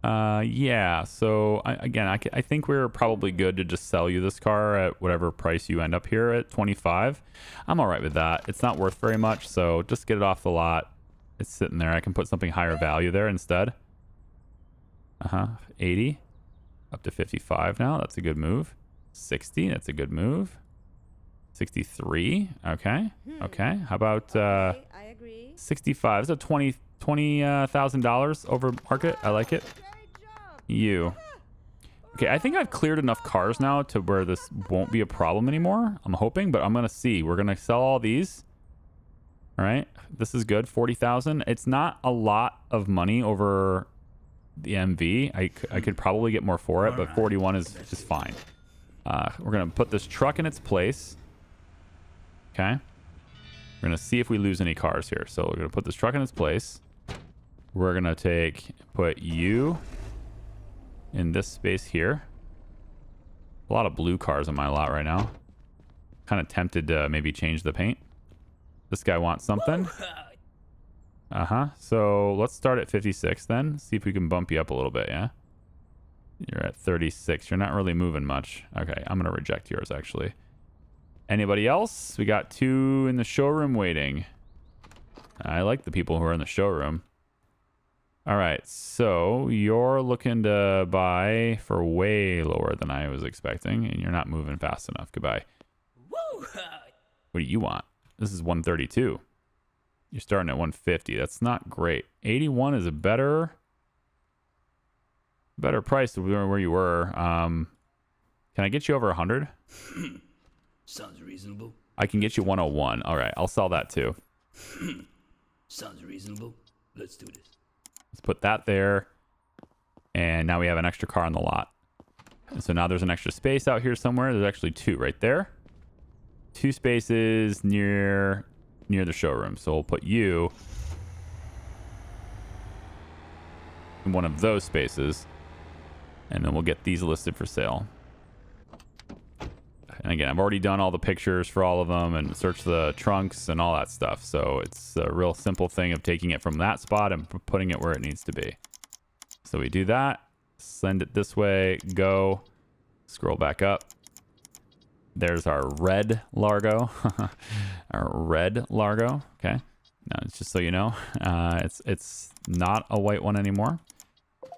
Yeah, so I think we're probably good to just sell you this car at whatever price you end up here at 25. I'm all right with that. It's not worth very much, so just get it off the lot. It's sitting there. I can put something higher value there instead. 80 up to 55 now. That's a good move. 60. That's a good move. 63. Okay. Okay. How about I agree. 65? It's a $20,000 over market. I like it. You. Okay, I think I've cleared enough cars now to where this won't be a problem anymore. I'm hoping, but I'm going to see. We're going to sell all these. All right. This is good. 40,000. It's not a lot of money over the MV. I could probably get more for it, but 41 is just fine. We're going to put this truck in its place. Okay. We're going to see if we lose any cars here. So we're going to put this truck in its place. We're going to put you in this space here. A lot of blue cars in my lot right now. Kind of tempted to maybe change the paint. This guy wants something. So let's start at 56 then. See if we can bump you up a little bit, yeah? You're at 36. You're not really moving much. Okay, I'm going to reject yours, actually. Anybody else? We got 2 in the showroom waiting. I like the people who are in the showroom. All right, so you're looking to buy for way lower than I was expecting, and you're not moving fast enough. Goodbye. What do you want? This is 132. You're starting at 150. That's not great. 81 is a better price to where you were. Can I get you over 100? Sounds reasonable. I can get you 101. All right, I'll sell that too. Sounds reasonable. Let's do this. Let's put that there. And now we have an extra car on the lot. And so now there's an extra space out here somewhere. There's actually 2 right there. 2 spaces near the showroom. So we'll put you in one of those spaces. And then we'll get these listed for sale. And again, I've already done all the pictures for all of them and searched the trunks and all that stuff. So it's a real simple thing of taking it from that spot and putting it where it needs to be. So we do that, send it this way, go, scroll back up. There's our red Largo. Our red Largo. Okay. Now, it's just so you know, it's not a white one anymore.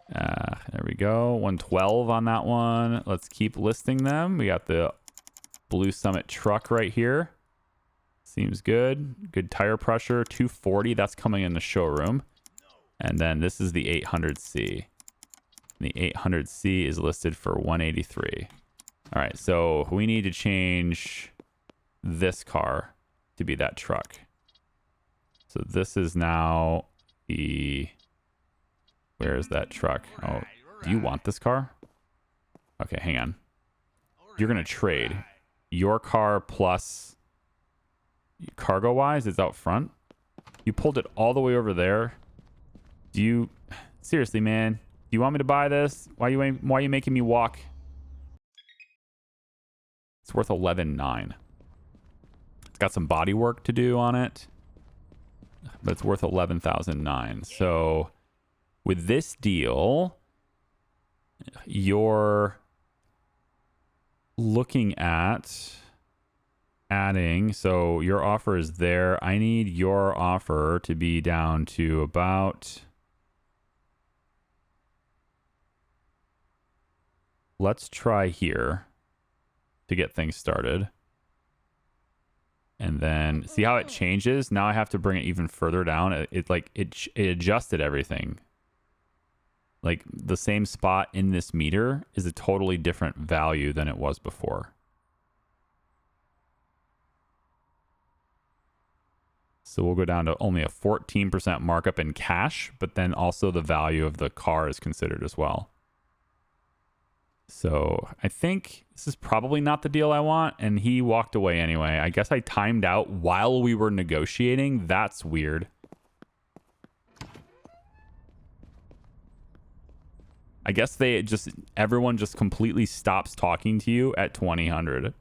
There we go. 112 on that one. Let's keep listing them. We got the Blue Summit truck right here. Seems good. Good tire pressure. 240. That's coming in the showroom. And then this is the 800C. The 800C is listed for 183. All right, so we need to change this car to be that truck. So this is now the... Where is that truck? Oh, do you want this car? Okay, hang on. you're going to trade. Your car plus cargo-wise is out front. You pulled it all the way over there. Do you... Seriously, man. Do you want me to buy this? Why are you making me walk? It's worth 11.9. It's got some body work to do on it, but it's worth 11,009. So with this deal, you're looking at adding, so your offer is there. I need your offer to be down to about, let's try here to get things started. And then see how it changes. Now I have to bring it even further down. It adjusted everything. Like the same spot in this meter is a totally different value than it was before. So we'll go down to only a 14% markup in cash, but then also the value of the car is considered as well. So I think this is probably not the deal I want, and he walked away anyway. I guess I timed out while we were negotiating. That's weird. I guess everyone just completely stops talking to you at 2000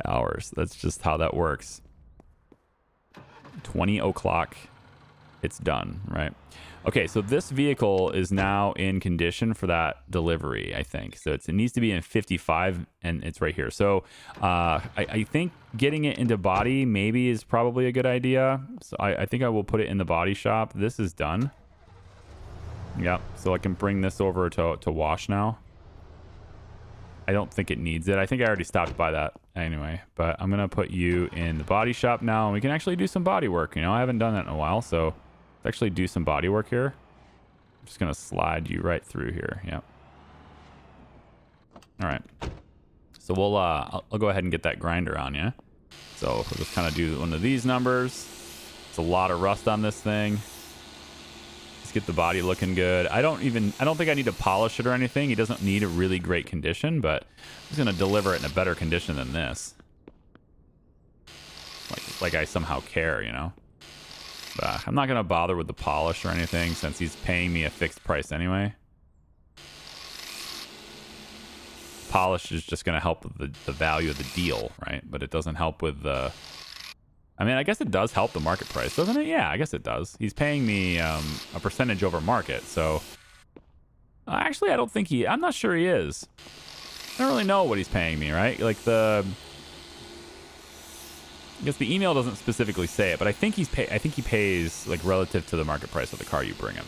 hours. That's just how that works. 20 o'clock, it's done, right? Okay, so this vehicle is now in condition for that delivery, I think. So it needs to be in 55, and it's right here. So I think getting it into body maybe is probably a good idea. So I think I will put it in the body shop. This is done. Yep, so I can bring this over to wash now. I don't think it needs it. I think I already stopped by that anyway. But I'm going to put you in the body shop now, and we can actually do some body work. You know, I haven't done that in a while, so... actually do some body work here. I'm just gonna slide you right through here. Yep. All right. So we'll I'll go ahead and get that grinder on you. So we'll just kind of do one of these numbers. It's a lot of rust on this thing. Just get the body looking good. I don't think I need to polish it or anything. He doesn't need a really great condition, but I'm just gonna deliver it in a better condition than this. Like I somehow care, you know. I'm not going to bother with the polish or anything since he's paying me a fixed price anyway. Polish is just going to help with the value of the deal, right? But it doesn't help with the... I mean, I guess it does help the market price, doesn't it? Yeah, I guess it does. He's paying me a percentage over market, so... actually, I don't think I'm not sure he is. I don't really know what he's paying me, right? Like I guess the email doesn't specifically say it, but I think he pays like relative to the market price of the car you bring him.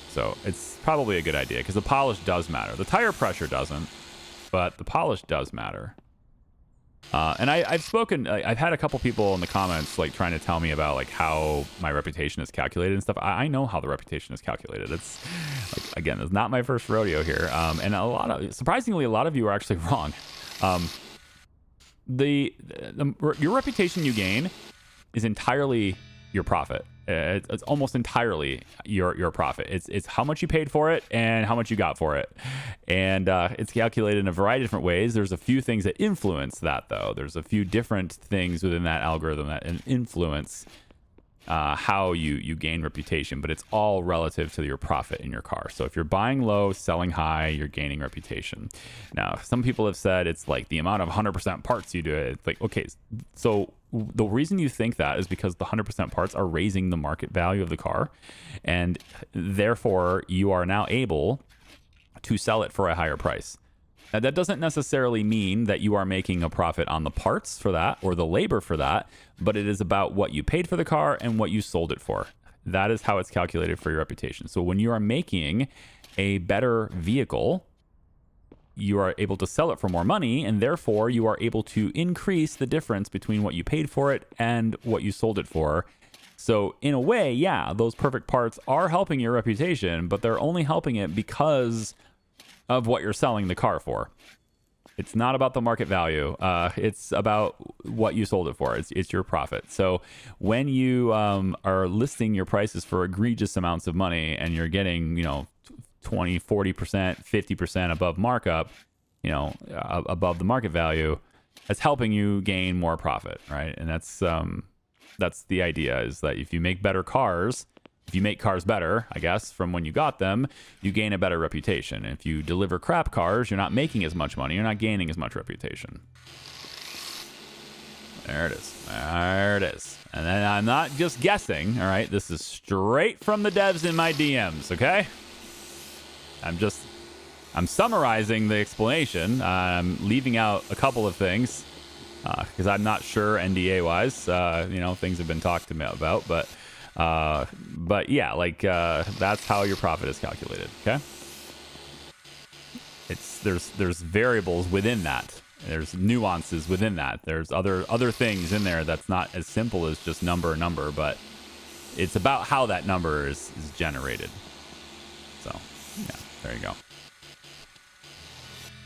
So it's probably a good idea because the polish does matter. The tire pressure doesn't, but the polish does matter. And I've had a couple people in the comments like trying to tell me about like how my reputation is calculated and stuff. I know how the reputation is calculated. It's like, again, it's not my first rodeo here. And surprisingly, a lot of you are actually wrong. Your reputation you gain is entirely your profit. It's almost entirely your profit. It's how much you paid for it and how much you got for it. And it's calculated in a variety of different ways. There's a few things that influence that, though. There's a few different things within that algorithm that influence how you gain reputation, but it's all relative to your profit in your car. So if you're buying low, selling high, you're gaining reputation. Now, some people have said it's like the amount of 100% parts you do it. It's like, okay, so the reason you think that is because the 100% parts are raising the market value of the car, and therefore you are now able to sell it for a higher price. Now, that doesn't necessarily mean that you are making a profit on the parts for that or the labor for that, but it is about what you paid for the car and what you sold it for. That is how it's calculated for your reputation. So when you are making a better vehicle, you are able to sell it for more money, and therefore you are able to increase the difference between what you paid for it and what you sold it for. So in a way, yeah, those perfect parts are helping your reputation, but they're only helping it because of what you're selling the car for. It's not about the market value. It's about what you sold it for. It's your profit. So when you are listing your prices for egregious amounts of money and you're getting, 20, 40%, 50% above markup, above the market value, that's helping you gain more profit, right? And that's the idea, is that if you make better cars, if you make cars better, I guess, from when you got them, you gain a better reputation. If you deliver crap cars, you're not making as much money, you're not gaining as much reputation. There it is. There it is. And then I'm not just guessing, all right? This is straight from the devs in my DMs, okay? I'm summarizing the explanation. I'm leaving out a couple of things because I'm not sure NDA-wise. Things have been talked to me about, but yeah, that's how your profit is calculated, okay? There's variables within that. There's nuances within that. There's other things in there that's not as simple as just number, but it's about how that number is generated. So, yeah, there you go.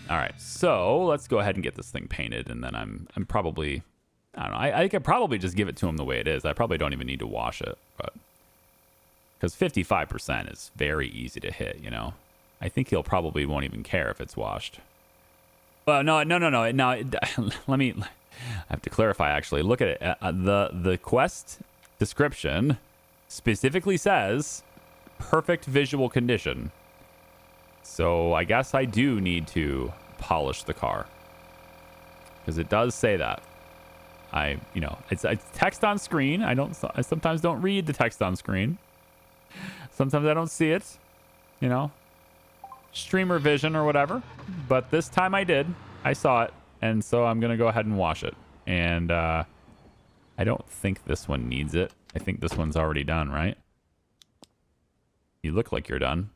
All right, so let's go ahead and get this thing painted, and then I'm probably, I don't know, I could probably just give it to him the way it is. I probably don't even need to wash it, but because 55% is very easy to hit, I think he'll probably won't even care if it's washed. Well, no. Now, let me. I have to clarify. Actually, look at it. The quest description specifically says perfect visual condition. So I guess I do need to polish the car because it does say that. It's text on screen. I sometimes don't read the text on screen. Sometimes I don't see it. Streamer vision or whatever, but this time I did. I saw it, and so I'm gonna go ahead and wash it. And I don't think this one needs it. I think this one's already done, right? You look like you're done.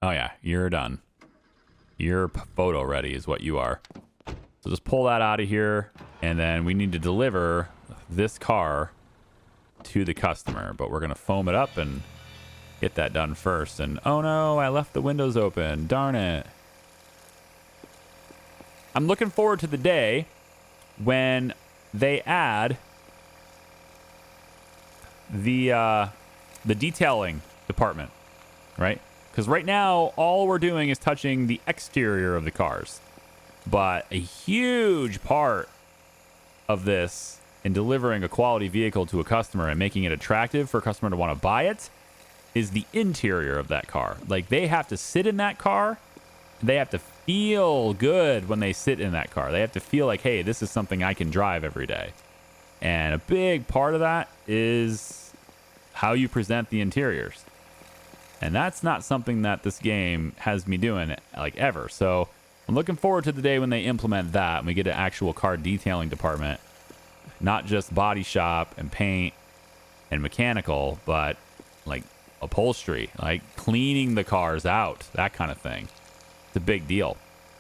Oh yeah, you're done. You're photo ready is what you are. So just pull that out of here, and then we need to deliver this car to the customer, but we're gonna foam it up and get that done first. And oh no, I left the windows open. Darn it. I'm looking forward to the day when they add the detailing department, right? Because right now, all we're doing is touching the exterior of the cars. But a huge part of this in delivering a quality vehicle to a customer and making it attractive for a customer to want to buy it is the interior of that car. Like, they have to sit in that car. They have to feel good when they sit in that car. They have to feel like, hey, this is something I can drive every day. And a big part of that is how you present the interiors. And that's not something that this game has me doing, like, ever. So I'm looking forward to the day when they implement that and we get an actual car detailing department. Not just body shop and paint and mechanical, but, like, upholstery, like cleaning the cars out, that kind of thing. It's a big deal.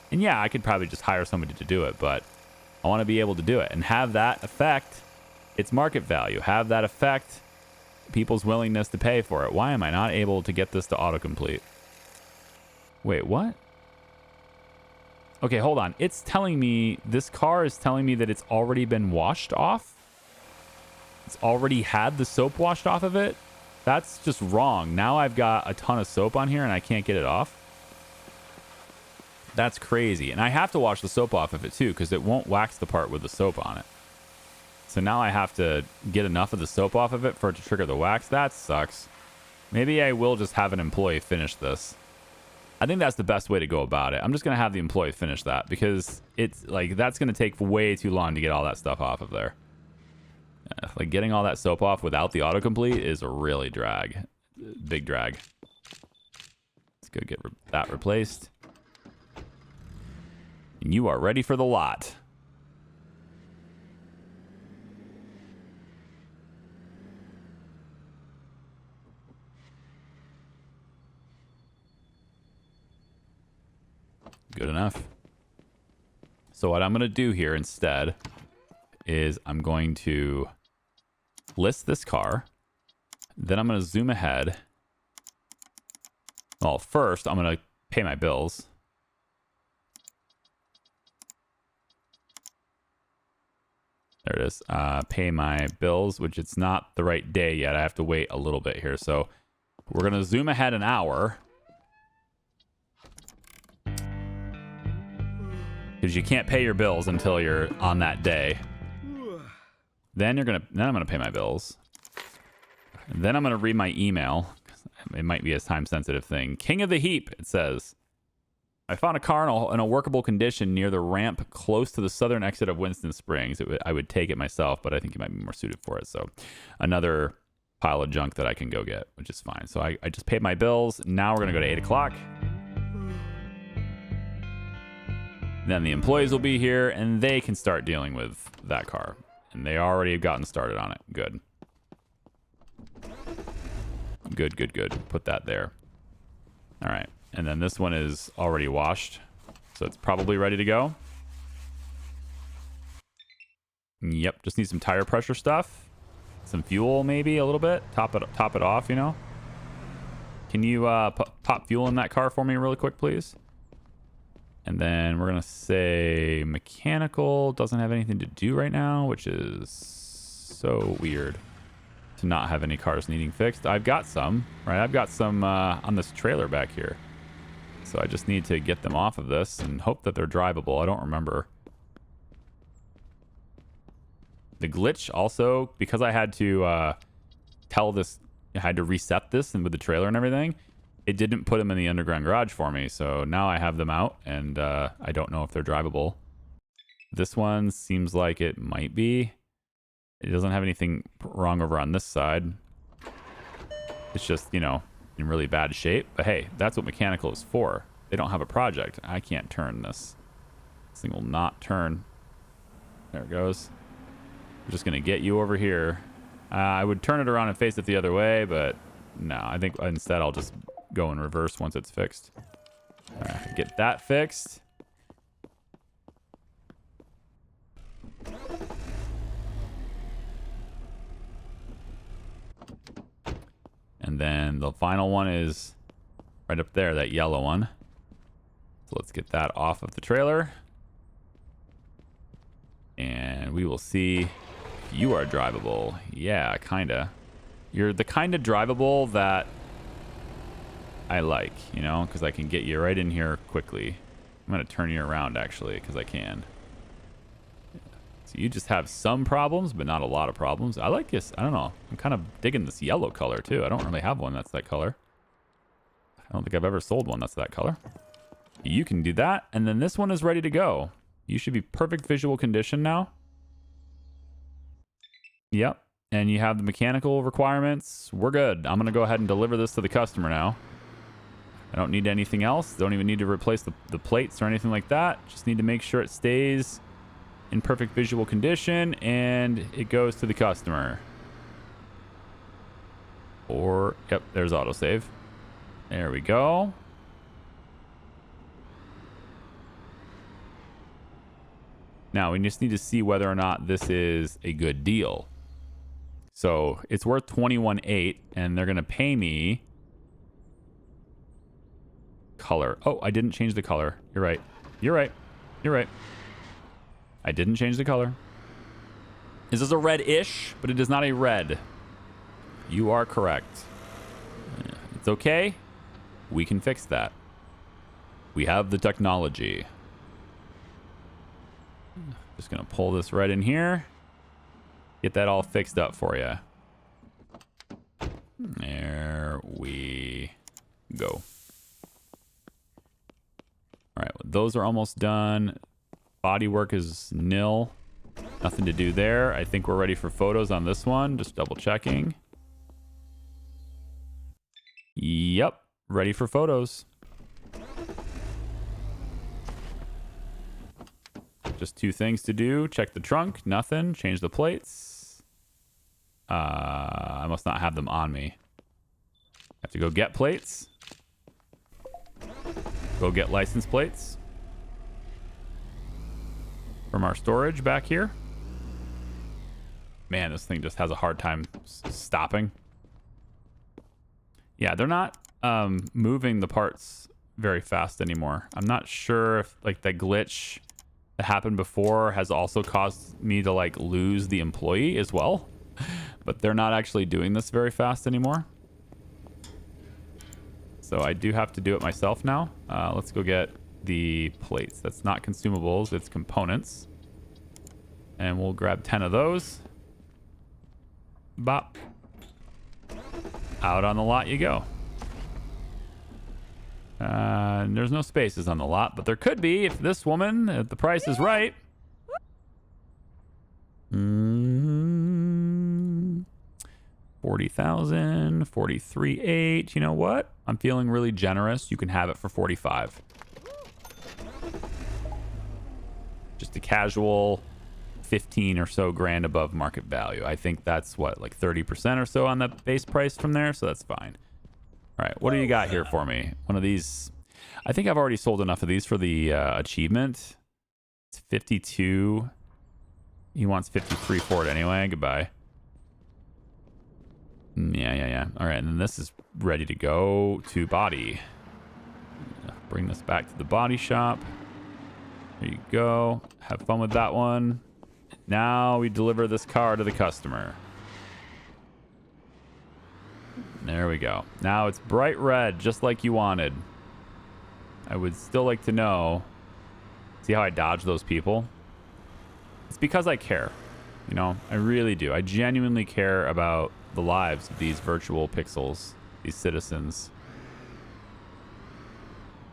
And yeah, I could probably just hire somebody to do it, but I want to be able to do it and have that affect its market value, have that affect people's willingness to pay for it. Why am I not able to get this to autocomplete? Wait, what? Okay, hold on. It's telling me, this car is telling me that it's already been washed off. It's already had the soap washed off of it. That's just wrong. Now I've got a ton of soap on here and I can't get it off. That's crazy. And I have to wash the soap off of it too because it won't wax the part with the soap on it. So now I have to get enough of the soap off of it for it to trigger the wax. That sucks. Maybe I will just have an employee finish this. I think that's the best way to go about it. I'm just going to have the employee finish that because it's like that's going to take way too long to get all that stuff off of there. Like getting all that soap off without the autocomplete is a really drag. Big drag. Let's go get that replaced. And you are ready for the lot. Good enough. So what I'm going to do here instead is I'm going to list this car. Then I'm going to zoom ahead. Well, first I'm going to pay my bills. There it is. Pay my bills, which it's not the right day yet. I have to wait a little bit here. So we're going to zoom ahead an hour. because you can't pay your bills until you're on that day. Then I'm gonna pay my bills. And then I'm gonna read my email. It might be a time-sensitive thing. King of the Heap, it says. I found a car in a workable condition near the ramp close to the southern exit of Winston Springs. I would take it myself, but I think it might be more suited for it. So another pile of junk that I can go get, which is fine. So I just paid my bills. Now we're going to go to 8 o'clock. Then the employees will be here, and they can start dealing with that car. And they already have gotten started on it. Good. Good, good, good. Put that there. All right. And then this one is already washed, so it's probably ready to go. Yep, just need some tire pressure stuff. Some fuel, maybe, a little bit. Top it off, you know? Can you pop fuel in that car for me really quick, please? And then we're going to say mechanical doesn't have anything to do right now, which is so weird to not have any cars needing fixed. I've got some, right? I've got some on this trailer back here. So I just need to get them off of this and hope that they're drivable. I don't remember. The glitch also, because I had to I had to reset this and with the trailer and everything, it didn't put them in the underground garage for me. So now I have them out and I don't know if they're drivable. This one seems like it might be. It doesn't have anything wrong over on this side. It's just, you know, in really bad shape. But hey, that's what mechanical is for. They don't have a project. I can't turn this. This thing will not turn. There it goes. I'm just going to get you over here. I would turn it around and face it the other way, but no, I think instead I'll just go in reverse once it's fixed. All right, get that fixed. And then the final one is right up there, that yellow one. So let's get that off of the trailer. And we will see if you are drivable. Yeah, kinda. You're the kind of drivable that I like, you know, because I can get you right in here quickly. I'm going to turn you around, actually, because I can. So you just have some problems, but not a lot of problems. I like this. I don't know. I'm kind of digging this yellow color, too. I don't really have one that's that color. I don't think I've ever sold one that's that color. You can do that. And then this one is ready to go. You should be perfect visual condition now. Yep. And you have the mechanical requirements. We're good. I'm going to go ahead and deliver this to the customer now. I don't need anything else. Don't even need to replace the plates or anything like that. Just need to make sure it stays in perfect visual condition and it goes to the customer. Or, yep, there's autosave. There we go. Now we just need to see whether or not this is a good deal. So it's worth $21,800 and they're going to pay me color. Oh, I didn't change the color. You're right. You're right. You're right. I didn't change the color. This is a red-ish, but it is not a red. You are correct. It's okay. We can fix that. We have the technology. Just going to pull this right in here. Get that all fixed up for you. There we go. All right, well, those are almost done. Body work is nil. Nothing to do there. I think we're ready for photos on this one. Just double checking. Yep, ready for photos. Just two things to do. Check the trunk. Nothing. Change the plates. I must not have them on me. Have to go get plates. Go get license plates from our storage back here. Man, this thing just has a hard time stopping. Yeah, they're not moving the parts very fast anymore. I'm not sure if like the glitch that happened before has also caused me to like lose the employee as well. But they're not actually doing this very fast anymore. So I do have to do it myself now. Let's go get the plates. That's not consumables, it's components. And we'll grab 10 of those. Bop. Out on the lot you go. There's no spaces on the lot, but there could be if this woman, if the price is right. 40,000, 43.8. You know what? I'm feeling really generous. You can have it for 45. Just a casual 15 or so grand above market value. I think that's what, like 30% or so on the base price from there, so that's fine. All right, what do you got here for me? One of these. I think I've already sold enough of these for the achievement. It's 52. He wants 53 for it anyway. Goodbye. Yeah. All right, and then this is ready to go to body. Bring this back to the body shop. There you go. Have fun with that one. Now we deliver this car to the customer. There we go. Now it's bright red, just like you wanted. I would still like to know. See how I dodge those people? It's because I care. You know, I really do. I genuinely care about the lives of these virtual pixels, these citizens.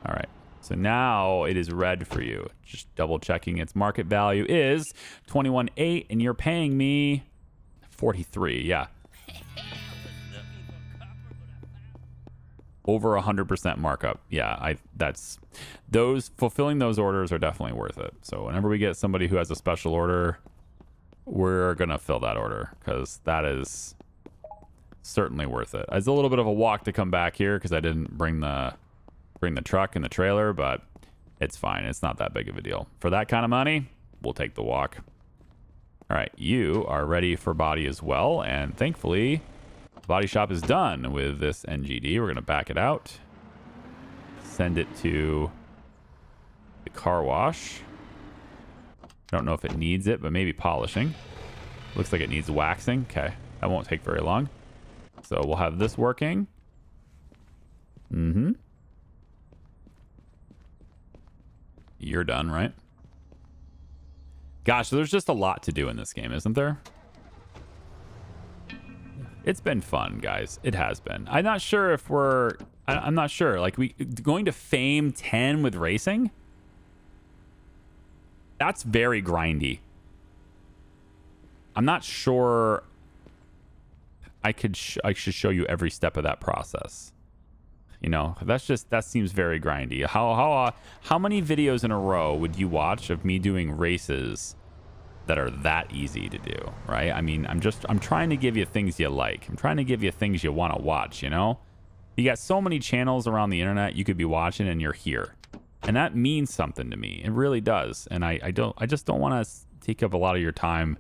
All right. So now it is red for you. Just double checking its market value is 21.8 and you're paying me 43. Yeah. Over 100% markup. Yeah, that's those fulfilling those orders are definitely worth it. So whenever we get somebody who has a special order, we're going to fill that order because that is certainly worth it. It's a little bit of a walk to come back here because I didn't bring the truck and the trailer, but it's fine. It's not that big of a deal. For that kind of money, we'll take the walk. All right, you are ready for body as well, and thankfully the body shop is done with this NGD. We're going to back it out, send it to the car wash. I don't know if it needs it, but maybe polishing. Looks like it needs waxing. Okay, that won't take very long. So we'll have this working. You're done, right? Gosh, there's just a lot to do in this game, isn't there? It's been fun, guys. It has been. I'm not sure if I'm not sure. Like, going to Fame 10 with racing? That's very grindy. I'm not sure I should show you every step of that process. You know, that seems very grindy. How many videos in a row would you watch of me doing races that are that easy to do, right? I mean, I'm trying to give you things you like. I'm trying to give you things you want to watch, you know? You got so many channels around the internet you could be watching and you're here. And that means something to me. It really does. And I just don't want to take up a lot of your time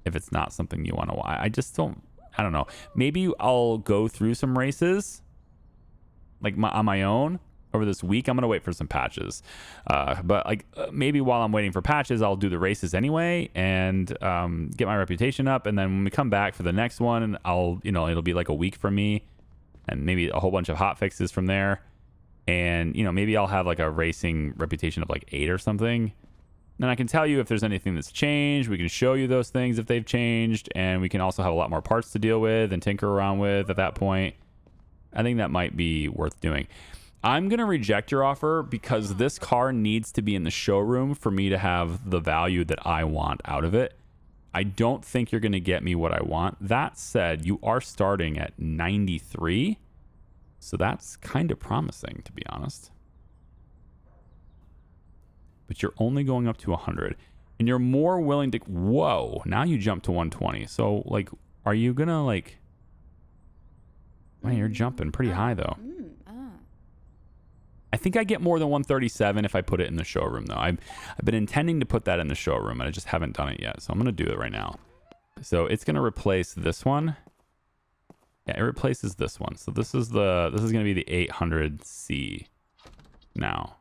if it's not something you want to watch. I don't know. Maybe I'll go through some races like on my own over this week. I'm gonna wait for some patches, but maybe while I'm waiting for patches, I'll do the races anyway and get my reputation up. And then when we come back for the next one, it'll be like a week for me, and maybe a whole bunch of hot fixes from there. And maybe I'll have like a racing reputation of like 8 or something. Then I can tell you if there's anything that's changed. We can show you those things if they've changed, and we can also have a lot more parts to deal with and tinker around with at that point. I think that might be worth doing. I'm going to reject your offer because this car needs to be in the showroom for me to have the value that I want out of it. I don't think you're going to get me what I want. That said, you are starting at 93. So that's kind of promising, to be honest. But you're only going up to 100. And you're more willing to... Whoa, now you jump to 120. So, are you going to, Man, you're jumping pretty high, though. I think I get more than 137 if I put it in the showroom, though. I've been intending to put that in the showroom, and I just haven't done it yet. So I'm going to do it right now. So it's going to replace this one. Yeah, it replaces this one. So this is going to be the 800C now.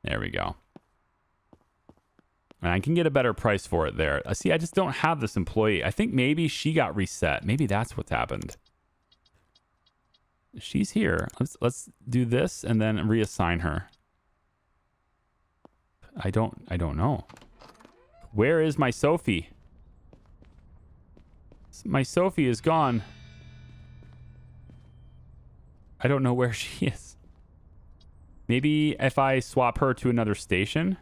There we go. And I can get a better price for it there. See, I just don't have this employee. I think maybe she got reset. Maybe that's what's happened. She's here. Let's do this and then reassign her. I don't know. Where is my Sophie? My Sophie is gone. I don't know where she is. Maybe if I swap her to another station.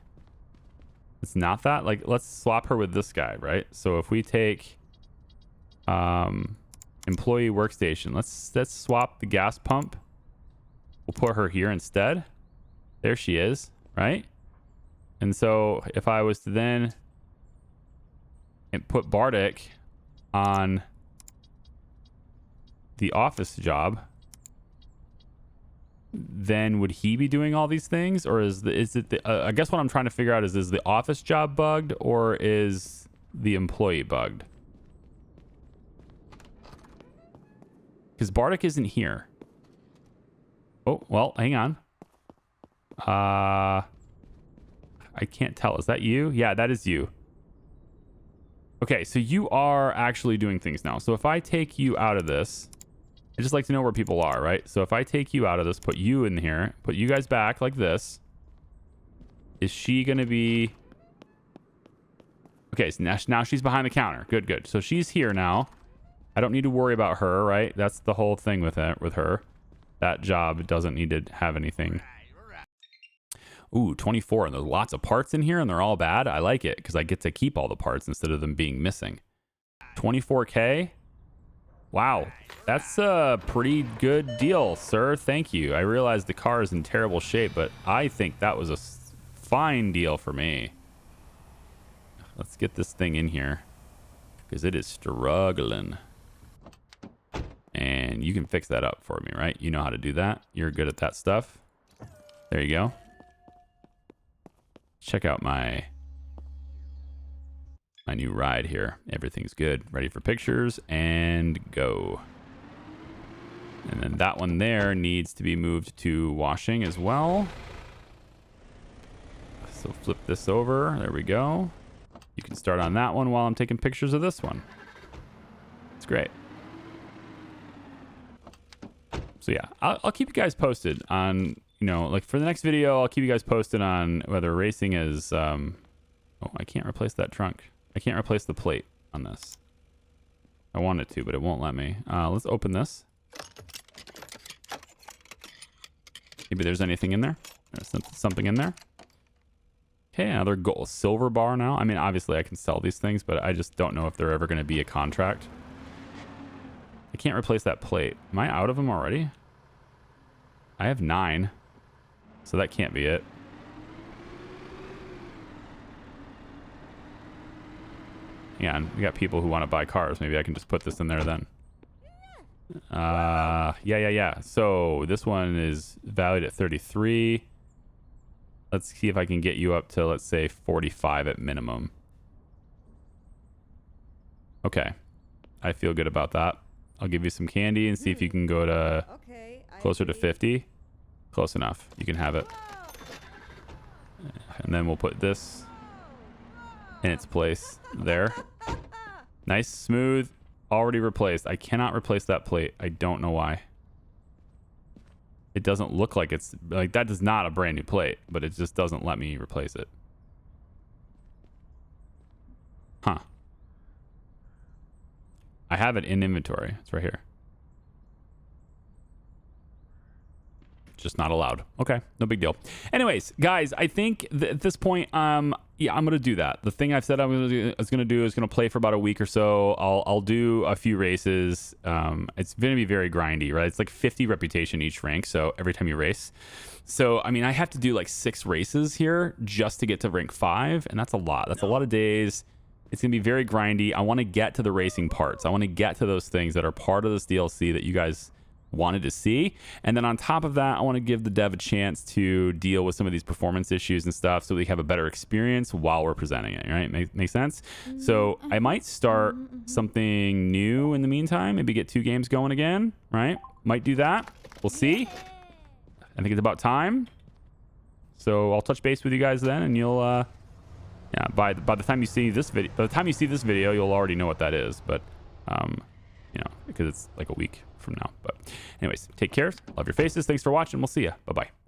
It's not that. Like, let's swap her with this guy, right? So if we take employee workstation, let's swap the gas pump. We'll put her here instead. There she is, right? And so if I was to then put Bardic on the office job, then would he be doing all these things, or is it I guess what I'm trying to figure out is the office job bugged or is the employee bugged? Because Bardic isn't here. Oh, well, hang on. I can't tell. Is that you? Yeah, that is you. Okay, so you are actually doing things now. So if I take you out of this, I just like to know where people are, right? So if I take you out of this, put you in here, put you guys back like this, is she going to be... Okay, so now she's behind the counter. Good, good. So she's here now. I don't need to worry about her, right? That's the whole thing with her. That job doesn't need to have anything. Ooh, 24, and there's lots of parts in here, and they're all bad. I like it, because I get to keep all the parts instead of them being missing. 24K? Wow, that's a pretty good deal, sir. Thank you. I realize the car is in terrible shape, but I think that was a fine deal for me. Let's get this thing in here, because it is struggling. And you can fix that up for me, right? You know how to do that. You're good at that stuff. There you go. Check out my new ride here. Everything's good. Ready for pictures and go. And then that one there needs to be moved to washing as well. So flip this over. There we go. You can start on that one while I'm taking pictures of this one. It's great. So yeah, I'll keep you guys posted on, you know, like for the next video, I'll keep you guys posted on whether racing is, oh, I can't replace that trunk. I can't replace the plate on this. I wanted to, but it won't let me. Let's open this. Maybe there's anything in there. There's something in there. Okay, another gold silver bar now. I mean, obviously I can sell these things, but I just don't know if they're ever going to be a contract. I can't replace that plate. Am I out of them already? I have 9. So that can't be it. Yeah, we got people who want to buy cars. Maybe I can just put this in there then. Yeah. So this one is valued at 33. Let's see if I can get you up to, let's say, 45 at minimum. Okay. I feel good about that. I'll give you some candy and see if you can go to closer to 50. Close enough. You can have it. And then we'll put this in its place there. Nice, smooth, already replaced. I cannot replace that plate. I don't know why. It doesn't look like it's like that is not a brand new plate, but it just doesn't let me replace it. Huh. I have it in inventory. It's right here. Just not allowed. Okay, no big deal. Anyways, guys, I think at this point, yeah, I'm gonna do that. The thing I've said I was gonna do is gonna play for about a week or so. I'll do a few races. It's gonna be very grindy, right? It's like 50 reputation each rank, so every time you race. So I mean, I have to do like 6 races here just to get to rank 5, and that's a lot. That's a lot of days. It's gonna be very grindy. I want to get to the racing parts. I want to get to those things that are part of this DLC that you guys wanted to see, and then on top of that, I want to give the dev a chance to deal with some of these performance issues and stuff so we have a better experience while we're presenting it, right? Make sense? So I might start something new in the meantime, maybe get 2 games going again, right? Might do that. We'll see. I think it's about time. So I'll touch base with you guys then, and you'll yeah, by the time you see this video, you'll already know what that is, but you know, because it's like a week from now. But anyways, take care. Love your faces. Thanks for watching. We'll see ya. Bye-bye.